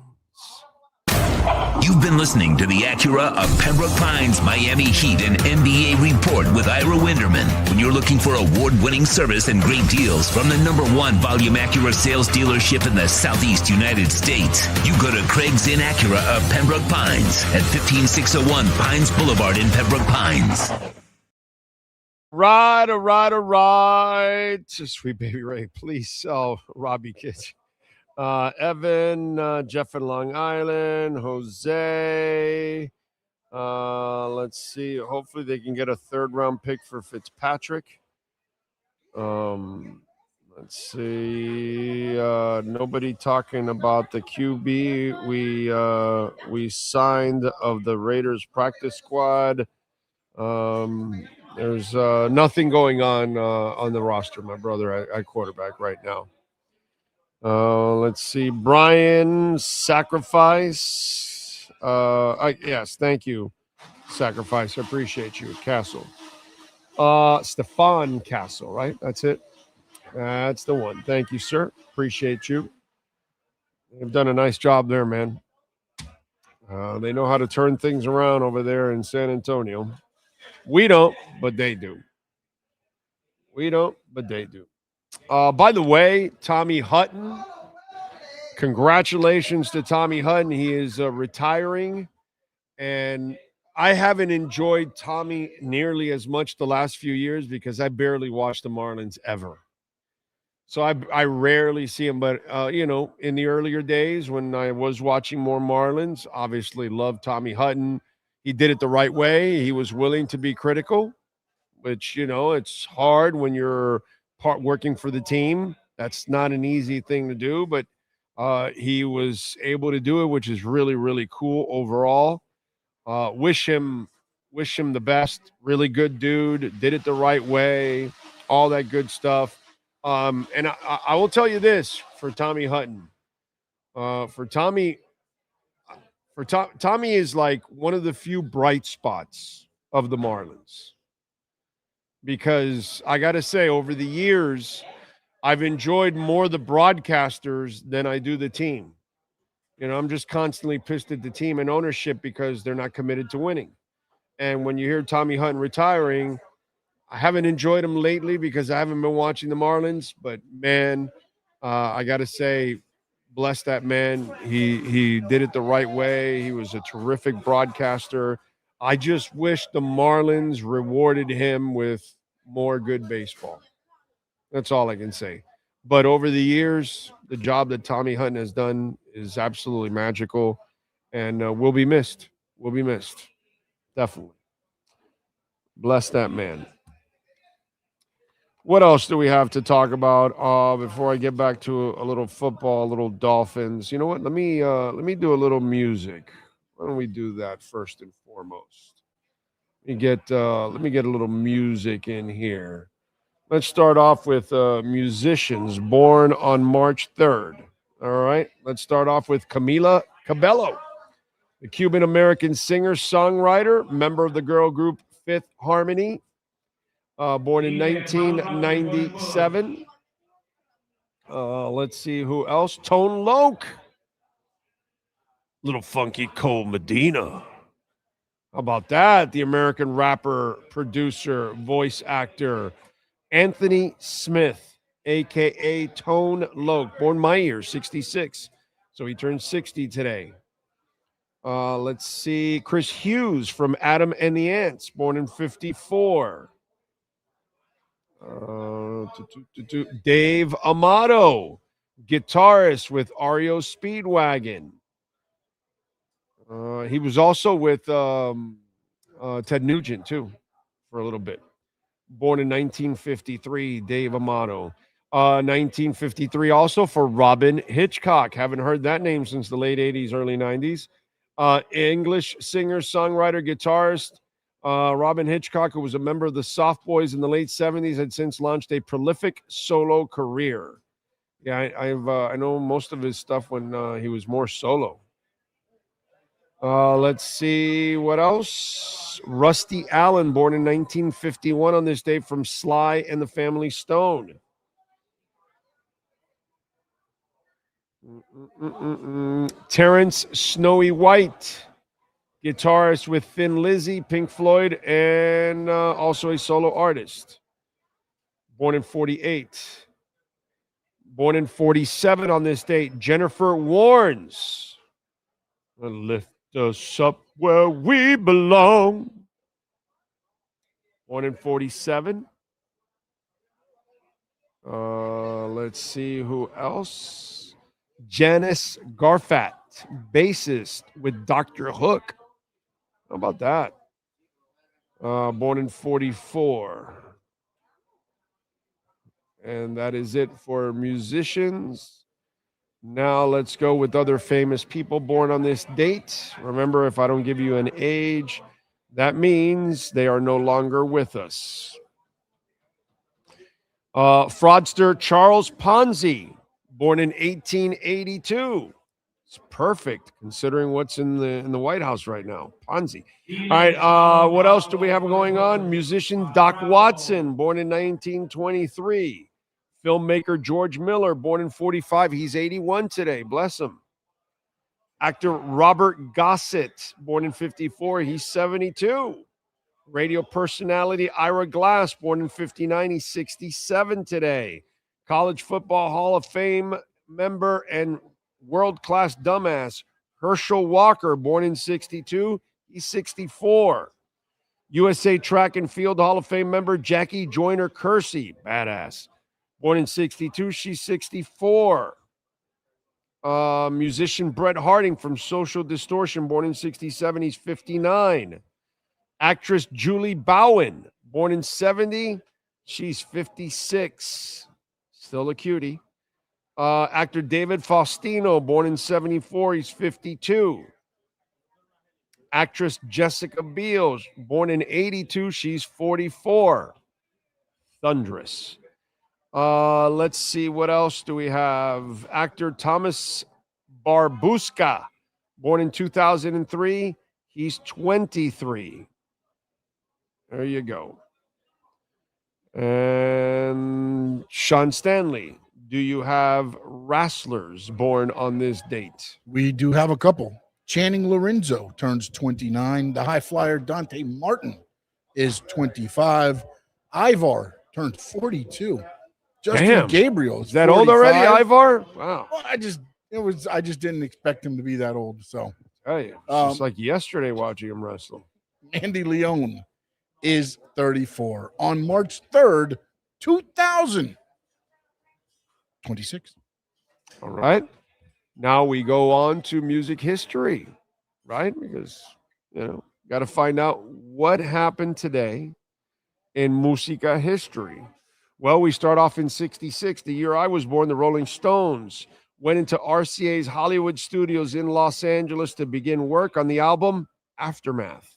You've been listening to the Acura of Pembroke Pines Miami Heat and NBA Report with Ira Winderman. When you're looking for award-winning service and great deals from the #1 volume Acura sales dealership in the Southeast United States, you go to Craig Zinn Acura of Pembroke Pines at 15601 Pines Boulevard in Pembroke Pines. Right, all right. Sweet baby Ray, please sell Robbie Kitch. Evan, Jeff in Long Island, Jose. Let's see. Hopefully they can get a 3rd-round pick for Fitzpatrick. Let's see. Nobody talking about the QB we signed of the Raiders practice squad. There's nothing going on the roster, my brother, at quarterback right now. Let's see. Brian Sacrifice. Yes, thank you. Sacrifice. I appreciate you. Castle. Stefan Castle, right? That's it. That's the one. Thank you, sir. Appreciate you. They've done a nice job there, man. They know how to turn things around over there in San Antonio. We don't, but they do. We don't, but they do. By the way, Tommy Hutton, congratulations to Tommy Hutton. He is retiring, and I haven't enjoyed Tommy nearly as much the last few years because I barely watched the Marlins ever. So I rarely see him, but, in the earlier days when I was watching more Marlins, obviously loved Tommy Hutton. He did it the right way. He was willing to be critical, which, it's hard when you're working for the team. That's not an easy thing to do, but he was able to do it, which is really, really cool overall. Wish him the best. Really good dude. Did it the right way. All that good stuff. And I will tell you this for Tommy Hutton. Tommy is like one of the few bright spots of the Marlins. Because I got to say, over the years, I've enjoyed more the broadcasters than I do the team. I'm just constantly pissed at the team and ownership because they're not committed to winning. And when you hear Tommy Hutton retiring, I haven't enjoyed him lately because I haven't been watching the Marlins. But, man, I got to say, bless that man. He did it the right way. He was a terrific broadcaster. I just wish the Marlins rewarded him with more good baseball. That's all I can say. But over the years, the job that Tommy Hutton has done is absolutely magical, and will be missed. Will be missed. Definitely. Bless that man. What else do we have to talk about before I get back to a little football, a little Dolphins? You know what? Let me do a little music. Why don't we do that first and foremost? Let me get a little music in here. Let's start off with musicians born on March 3rd. All right. Let's start off with Camila Cabello, the Cuban-American singer, songwriter, member of the girl group Fifth Harmony, born in 1997. Let's see who else. Tone Loc, little funky Cole Medina. How about that? The American rapper, producer, voice actor, Anthony Smith, a.k.a. Tone Loc, born my year, 66. So he turned 60 today. Let's see. Chris Hughes from Adam and the Ants, born in 54. Dave Amato, guitarist with REO Speedwagon. He was also with Ted Nugent, too, for a little bit. Born in 1953, Dave Amato. 1953 also for Robin Hitchcock. Haven't heard that name since the late 80s, early 90s. English singer, songwriter, guitarist. Robin Hitchcock, who was a member of the Soft Boys in the late 70s, had since launched a prolific solo career. Yeah, I know most of his stuff when he was more solo. Let's see what else. Rusty Allen, born in 1951 on this day from Sly and the Family Stone. Terrence Snowy White, guitarist with Thin Lizzy, Pink Floyd, and also a solo artist. Born in 48. Born in 47 on this date, Jennifer Warnes. Lift us up where we belong. Born in 47. Let's see who else. Janice Garfat, bassist with Dr. Hook. How about that? Born in 44. And that is it for musicians. Now let's go with other famous people born on this date. Remember, if I don't give you an age, that means they are no longer with us. Fraudster Charles Ponzi, born in 1882. It's perfect considering what's in the White House right now. Ponzi. All right, what else do we have going on? Musician Doc Watson, born in 1923. Filmmaker George Miller, born in 45. He's 81 today. Bless him. Actor Robert Gossett, born in 54. He's 72. Radio personality Ira Glass, born in 59. He's 67 today. College Football Hall of Fame member and world-class dumbass Herschel Walker, born in 62. He's 64. USA Track and Field Hall of Fame member Jackie Joyner Kersey, badass, born in 62. She's 64. Musician Bret Harding from Social Distortion, born in 67. He's 59. Actress Julie Bowen, born in 70. She's 56. Still a cutie. Actor David Faustino, born in 74. He's 52. Actress Jessica Biel, born in 82. She's 44. Thunderous. Let's see, what else do we have? Actor Thomas Barbuska, born in 2003. He's 23. There you go. And Sean Stanley, do you have wrestlers born on this date? We do have a couple. Channing Lorenzo turns 29. The high flyer Dante Martin is 25. Ivar turns 42. Justin Gabriel is that 45. old already, Ivar? Wow. Well, I just didn't expect him to be that old. So, hey, it's like yesterday watching him wrestle. Andy Leone is 34 on March 3rd, 2026. All right. Now we go on to music history, right? Because, got to find out what happened today in musica history. Well, we start off in 66, the year I was born. The Rolling Stones went into RCA's Hollywood studios in Los Angeles to begin work on the album Aftermath.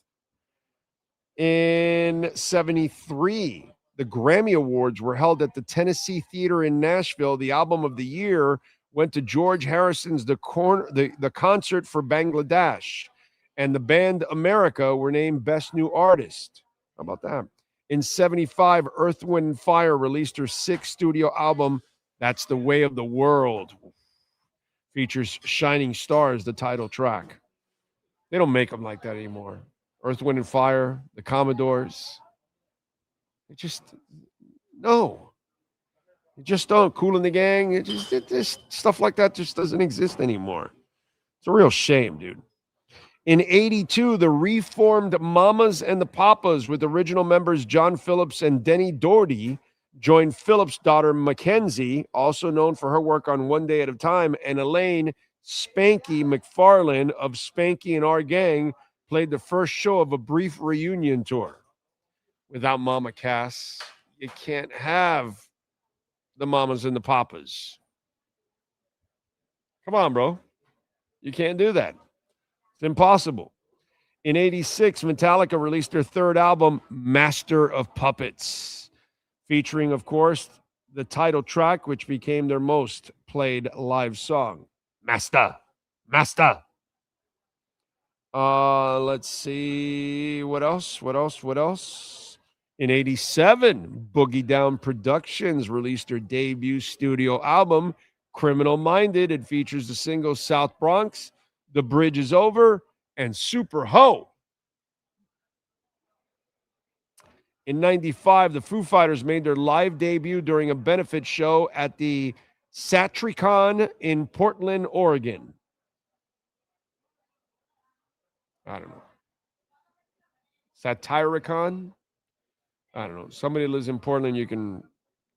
In 73, the Grammy Awards were held at the Tennessee Theater in Nashville. The album of the year went to George Harrison's The Concert for Bangladesh, and the band America were named Best New Artist. How about that? In 75, Earth, Wind & Fire released her sixth studio album, That's the Way of the World. Features Shining Stars, the title track. They don't make them like that anymore. Earth, Wind & Fire, the Commodores. It just, no. You just don't. Kool and the Gang. It just stuff like that just doesn't exist anymore. It's a real shame, dude. In 82, the reformed Mamas and the Papas with original members John Phillips and Denny Doherty joined Phillips' daughter Mackenzie, also known for her work on One Day at a Time, and Elaine Spanky McFarlane of Spanky and Our Gang played the first show of a brief reunion tour. Without Mama Cass, you can't have the Mamas and the Papas. Come on, bro. You can't do that. It's impossible. In 86, Metallica released their third album, Master of Puppets, featuring, of course, the title track, which became their most played live song, Master. Let's see. What else? In 87, Boogie Down Productions released their debut studio album, Criminal Minded. It features the singles South Bronx, The Bridge Is Over, and Super Ho. In 95, the Foo Fighters made their live debut during a benefit show at the Satricon in Portland, Oregon. I don't know. Satyricon? I don't know. Somebody lives in Portland. You can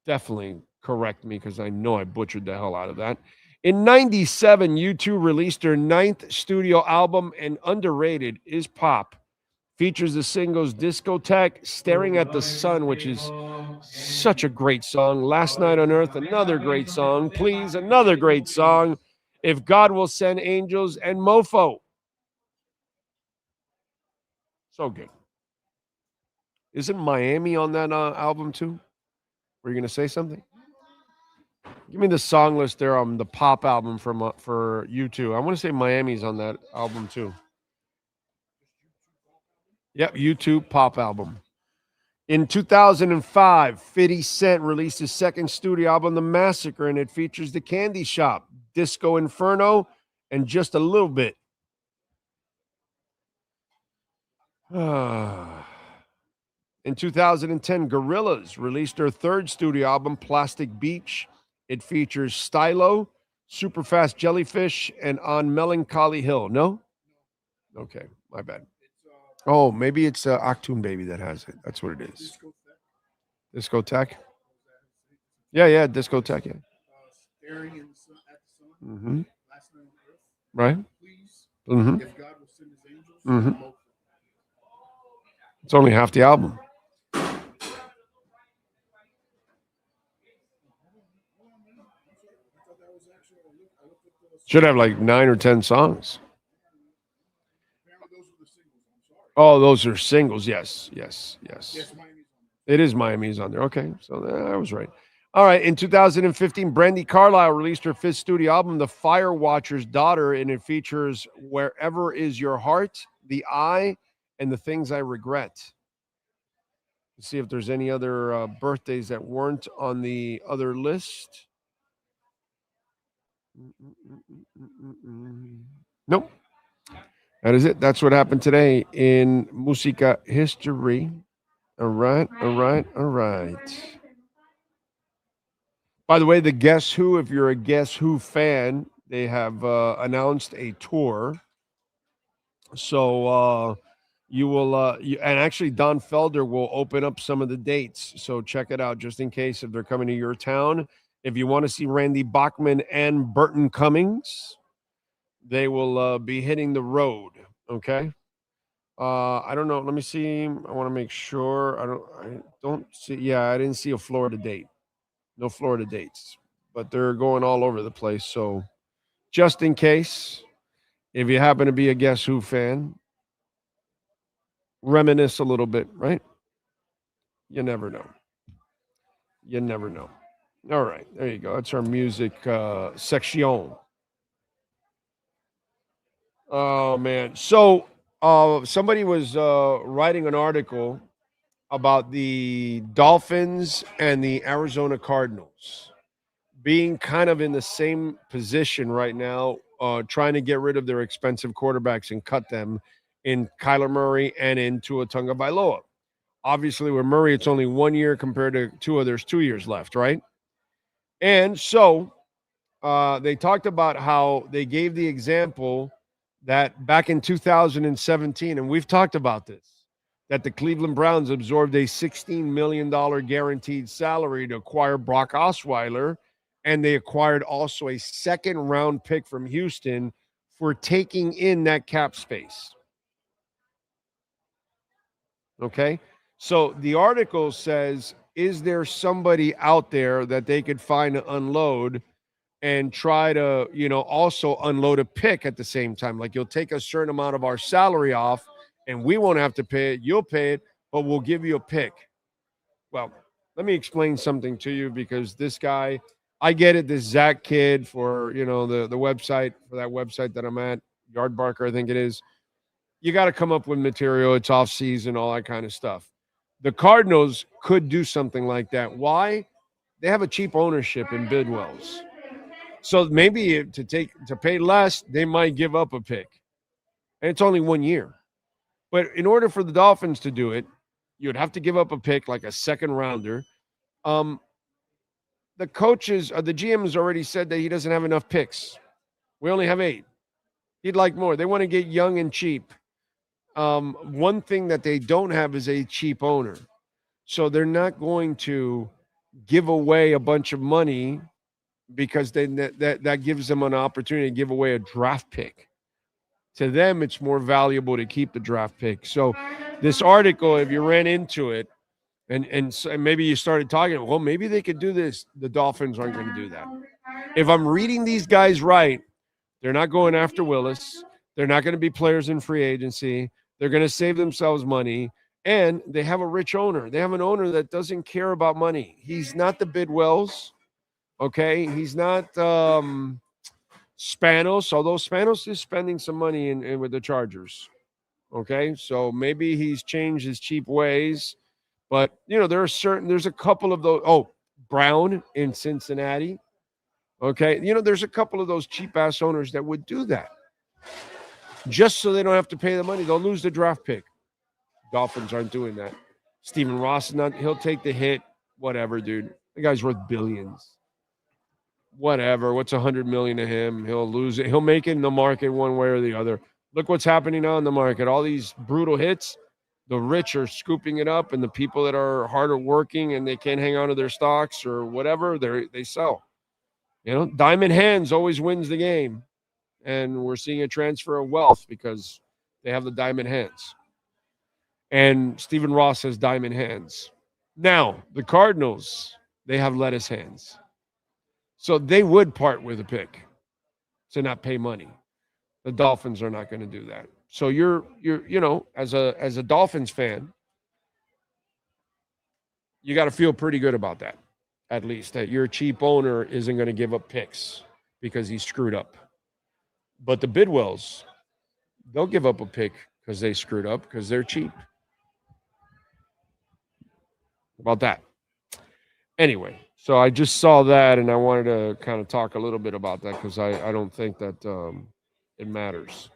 definitely correct me because I know I butchered the hell out of that. In 97, U2 released their ninth studio album, and Underrated is Pop. Features the singles Discotheque, Staring at the Sun, which is such a great song. Last Night on Earth, another great song. Please, another great song. If God Will Send Angels, and Mofo. So good. Isn't Miami on that album too? Were you going to say something? Give me the song list there on the pop album for U2. I want to say Miami's on that album too. Yep, U2 pop album. In 2005, 50 Cent released his second studio album, The Massacre, and it features The Candy Shop, Disco Inferno, and Just a Little Bit. In 2010, Gorillaz released their third studio album, Plastic Beach. It features Stylo, Superfast Jellyfish, and On Melancholy Hill. No? Okay, my bad. Oh, maybe it's Octoon Baby that has it. That's what it is. Discotheque? Yeah, Discotheque, yeah. Mm-hmm. Right? Mm-hmm. Mm-hmm. It's only half the album. Should have like 9 or 10 songs. Oh, those are singles. Yes. It is Miami's on there. Okay, so I was right. All right, in 2015, Brandi Carlile released her 5th studio album, The Fire Watcher's Daughter, and it features Wherever Is Your Heart, The Eye, and The Things I Regret. Let's see if there's any other birthdays that weren't on the other list. Nope. That is it. That's what happened today in Musica history. All right. By the way, the Guess Who, if you're a Guess Who fan, they have announced a tour. So you will, and actually Don Felder will open up some of the dates. So check it out just in case if they're coming to your town. If you want to see Randy Bachman and Burton Cummings, they will be hitting the road. Okay. I don't know. Let me see. I want to make sure. I don't see. Yeah, I didn't see a Florida date. No Florida dates, but they're going all over the place. So just in case, if you happen to be a Guess Who fan, reminisce a little bit, right? You never know. All right, there you go. That's our music section. Oh, man. So somebody was writing an article about the Dolphins and the Arizona Cardinals being kind of in the same position right now, trying to get rid of their expensive quarterbacks and cut them in Kyler Murray and in Tua Tagovailoa. Obviously, with Murray, it's only 1 year compared to Tua. There's 2 years left, right? And so they talked about how they gave the example that back in 2017, and we've talked about this, that the Cleveland Browns absorbed a $16 million guaranteed salary to acquire Brock Osweiler, and they acquired also a second-round pick from Houston for taking in that cap space. Okay? So the article says, is there somebody out there that they could find to unload and try to, also unload a pick at the same time? Like, you'll take a certain amount of our salary off, and we won't have to pay it. You'll pay it, but we'll give you a pick. Well, let me explain something to you, because this guy, I get it, this Zach kid for, the website, for that website that I'm at, Yardbarker, I think it is. You got to come up with material. It's off season, all that kind of stuff. The Cardinals could do something like that. Why? They have a cheap ownership in Bidwell's. So maybe to pay less, they might give up a pick. And it's only 1 year. But in order for the Dolphins to do it, you'd have to give up a pick, like a second rounder. The coaches, the GM has already said that he doesn't have enough picks. We only have 8. He'd like more. They want to get young and cheap. One thing that they don't have is a cheap owner. So they're not going to give away a bunch of money, because that gives them an opportunity to give away a draft pick. To them, it's more valuable to keep the draft pick. So this article, if you ran into it and maybe you started talking, well, maybe they could do this. The Dolphins aren't going to do that. If I'm reading these guys right, they're not going after Willis. They're not going to be players in free agency. They're going to save themselves money. And they have a rich owner. They have an owner that doesn't care about money. He's not the Bidwells. Okay, he's not Spanos, although Spanos is spending some money in with the Chargers. Okay, so maybe he's changed his cheap ways, but there's a couple of those. Oh, Brown in Cincinnati. Okay, there's a couple of those cheap ass owners that would do that just so they don't have to pay the money. They'll lose the draft pick. Dolphins aren't doing that. Stephen Ross, he'll take the hit. Whatever, dude. The guy's worth billions. Whatever. What's $100 million to him? He'll lose it. He'll make it in the market one way or the other. Look what's happening now in the market. All these brutal hits, the rich are scooping it up, and the people that are harder working and they can't hang on to their stocks or whatever, they sell. Diamond hands always wins the game, and we're seeing a transfer of wealth because they have the diamond hands. And Stephen Ross has diamond hands. Now, the Cardinals, they have lettuce hands. So they would part with a pick to not pay money. The Dolphins are not going to do that. So you're as a Dolphins fan, you got to feel pretty good about that. At least that your cheap owner isn't going to give up picks because he screwed up. But the Bidwells, they'll give up a pick because they screwed up because they're cheap. About that. Anyway, so I just saw that and I wanted to kind of talk a little bit about that because I don't think that it matters.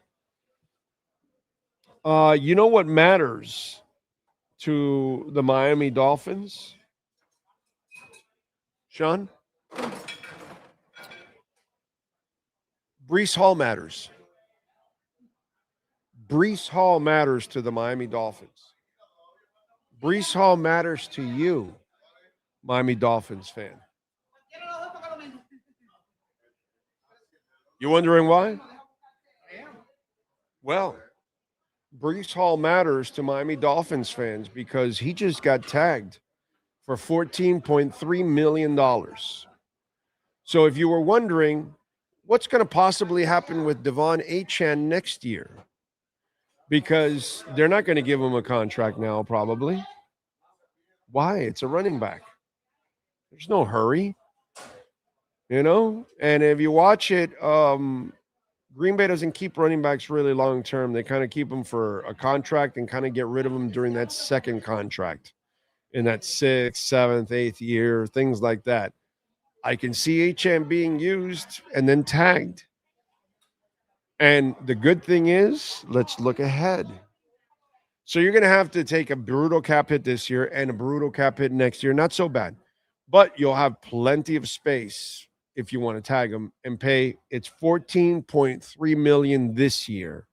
You know what matters to the Miami Dolphins? Sean? Breece Hall matters. Breece Hall matters to the Miami Dolphins. Breece Hall matters to you, Miami Dolphins fan. You wondering why? Well, Breece Hall matters to Miami Dolphins fans because he just got tagged for $14.3 million. So if you were wondering what's going to possibly happen with Devon Achane next year, because they're not going to give him a contract now, probably. Why? It's a running back. There's no hurry, And if you watch it, Green Bay doesn't keep running backs really long term. They kind of keep them for a contract and kind of get rid of them during that second contract in that 6th, 7th, 8th year, things like that. I can see HM being used and then tagged. And the good thing is, let's look ahead. So you're going to have to take a brutal cap hit this year and a brutal cap hit next year. Not so bad. But you'll have plenty of space if you want to tag them and pay. It's $14.3 million this year.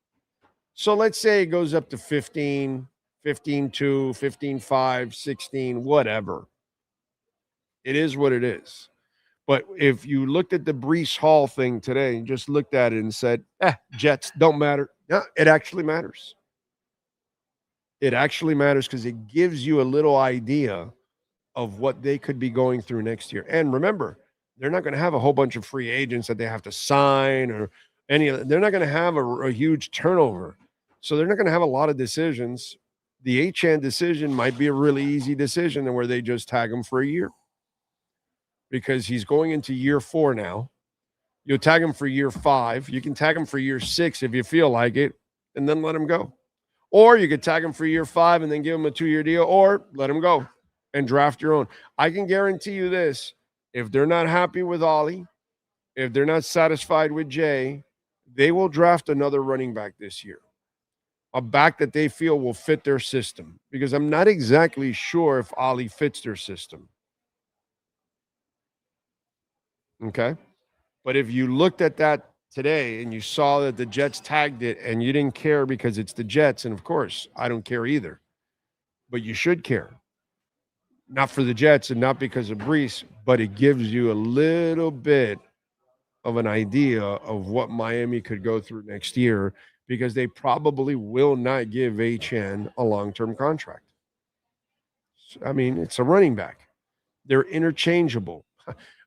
So let's say it goes up to 15, 15.2, 15.5, 16, whatever. It is what it is. But if you looked at the Breece Hall thing today and just looked at it and said, Jets don't matter. No, it actually matters. It actually matters because it gives you a little idea of what they could be going through next year. And remember, they're not going to have a whole bunch of free agents that they have to sign or any of that. They're not going to have a huge turnover. So they're not going to have a lot of decisions. The Achane decision might be a really easy decision where they just tag him for a year because he's going into year 4 now. You'll tag him for year 5. You can tag him for year 6 if you feel like it and then let him go. Or you could tag him for year 5 and then give him a 2-year deal or let him go and draft your own. I can guarantee you this. If they're not happy with Ollie, if they're not satisfied with Jay, they will draft another running back this year. A back that they feel will fit their system. Because I'm not exactly sure if Ollie fits their system. Okay? But if you looked at that today and you saw that the Jets tagged it and you didn't care because it's the Jets, and of course, I don't care either. But you should care. Not for the Jets and not because of Breece, but it gives you a little bit of an idea of what Miami could go through next year because they probably will not give Achane a long-term contract. I mean, it's a running back. They're interchangeable.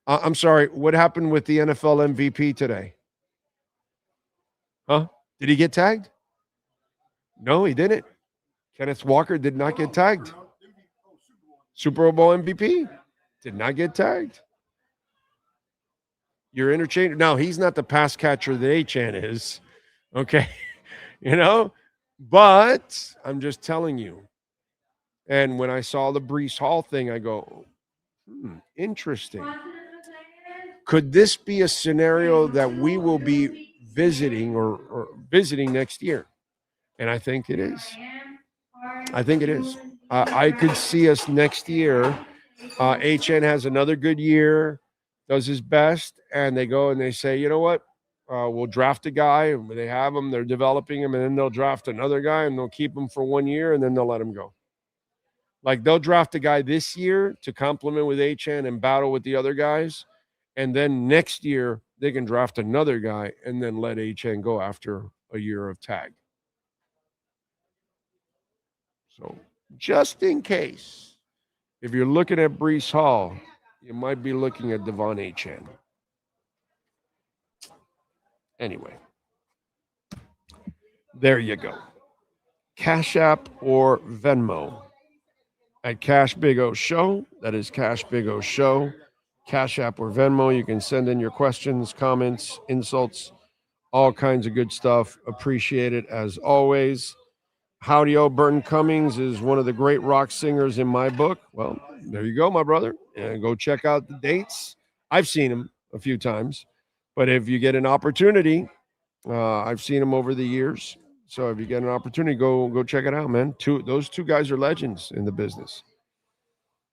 I'm sorry, what happened with the NFL MVP today? Huh? Did he get tagged? No, he didn't. Kenneth Walker did not get tagged. Super Bowl MVP did not get tagged. You're interchanging. Now, he's not the pass catcher that Achane is, okay? But I'm just telling you. And when I saw the Breece Hall thing, I go, interesting. Could this be a scenario that we will be visiting or visiting next year? And I think it is. I could see us next year. HN has another good year, does his best, and they go and they say, you know what? We'll draft a guy. And they have him. They're developing him, and then they'll draft another guy, and they'll keep him for 1 year, and then they'll let him go. Like they'll draft a guy this year to complement with HN and battle with the other guys, and then next year they can draft another guy and then let HN go after a year of tag. So just in case, if you're looking at Breece Hall, you might be looking at Devon Achane. Anyway, there you go. Cash App or Venmo at Cash Big O Show. That is Cash Big O Show. Cash App or Venmo. You can send in your questions, comments, insults, all kinds of good stuff. Appreciate it as always. Howdy-O Burton Cummings is one of the great rock singers in my book. Well, there you go, my brother. And go check out the dates. I've seen him a few times, but if you get an opportunity, I've seen him over the years. So if you get an opportunity, go check it out, man. Those two guys are legends in the business.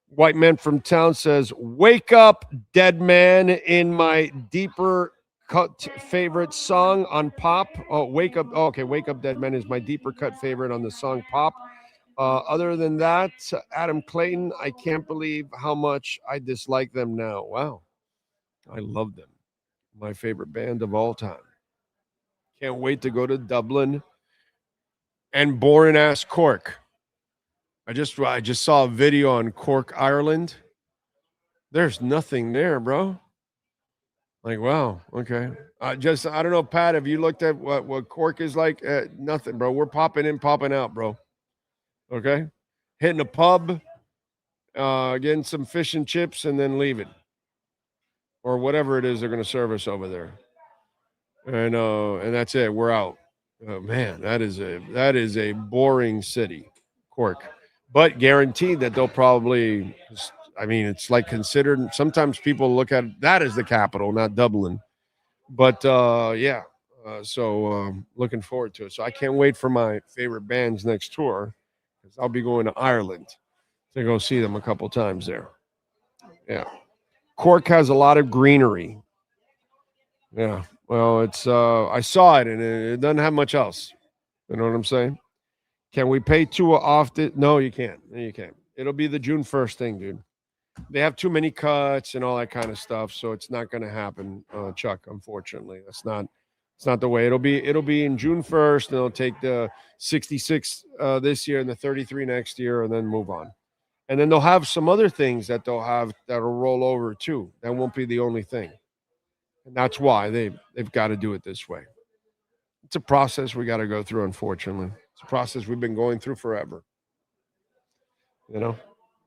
White Man from Town says, "Wake up, dead man," in my deeper cut favorite song on Pop. Oh, Wake Up. Oh, okay, Wake Up, Dead Man is my deeper cut favorite on the song Pop. Other than that, Adam Clayton, I can't believe how much I dislike them now. Wow. I love them. My favorite band of all time. Can't wait to go to Dublin and boring ass Cork. I just saw a video on Cork, Ireland. There's nothing there, bro. Like, wow, okay. I don't know, Pat, have you looked at what Cork is like? Nothing, bro. We're popping in, popping out, bro. Okay? Hitting a pub, getting some fish and chips, and then leaving. Or whatever it is they're going to serve us over there. And that's it. We're out. Man, that is a boring city, Cork. But guaranteed that they'll probably, it's like considered, sometimes people look at that as the capital, not Dublin. But so looking forward to it. So I can't wait for my favorite band's next tour, because I'll be going to Ireland to go see them a couple times there. Yeah. Cork has a lot of greenery. Yeah. Well, it's I saw it, and it doesn't have much else. You know what I'm saying? Can we pay Tua off the? No, you can't. No, you can't. It'll be the June 1st thing, dude. They have too many cuts and all that kind of stuff, so it's not going to happen, Chuck. Unfortunately, it's not the way. It'll be in June 1st, and they'll take the 66 this year and the 33 next year, and then move on. And then they'll have some other things that they'll have that'll roll over too. That won't be the only thing. And that's why they've got to do it this way. It's a process we got to go through, unfortunately. It's a process we've been going through forever.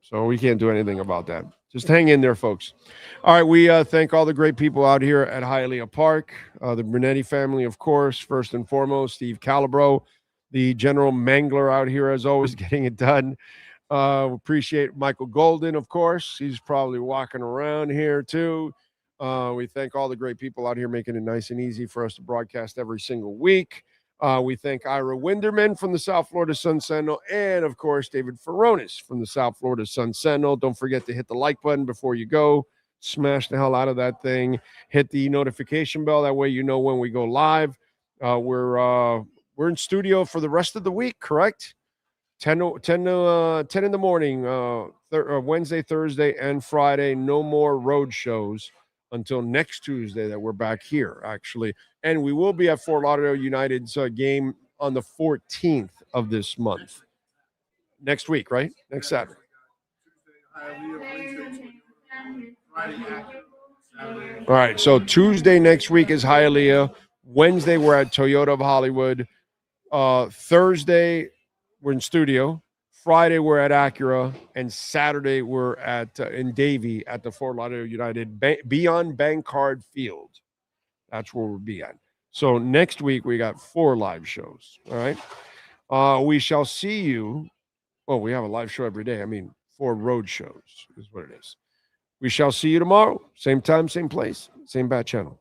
So we can't do anything about that. Just hang in there, folks. All right, we thank all the great people out here at Hialeah Park, the Brunetti family, of course, first and foremost, Steve Calabro, the general mangler out here, as always, getting it done. Appreciate Michael Golden, of course. He's probably walking around here, too. We thank all the great people out here making it nice and easy for us to broadcast every single week. We thank Ira Winderman from the South Florida Sun Sentinel, and, of course, David Furones from the South Florida Sun Sentinel. Don't forget to hit the like button before you go. Smash the hell out of that thing. Hit the notification bell. That way you know when we go live. We're in studio for the rest of the week, correct? 10 in the morning, Wednesday, Thursday, and Friday. No more road shows until next Tuesday that we're back here, actually. And we will be at Fort Lauderdale United's game on the 14th of this month. Next week, right? Next Saturday. All right, so Tuesday next week is Hialeah. Wednesday, we're at Toyota of Hollywood. Thursday, we're in studio. Friday, we're at Acura, and Saturday, we're at in Davie at the Fort Lauderdale United Beyond Bankcard Field. That's where we'll be at. So next week, we got 4 live shows. All right. We shall see you. Oh, we have a live show every day. 4 road shows is what it is. We shall see you tomorrow. Same time, same place, same bat channel.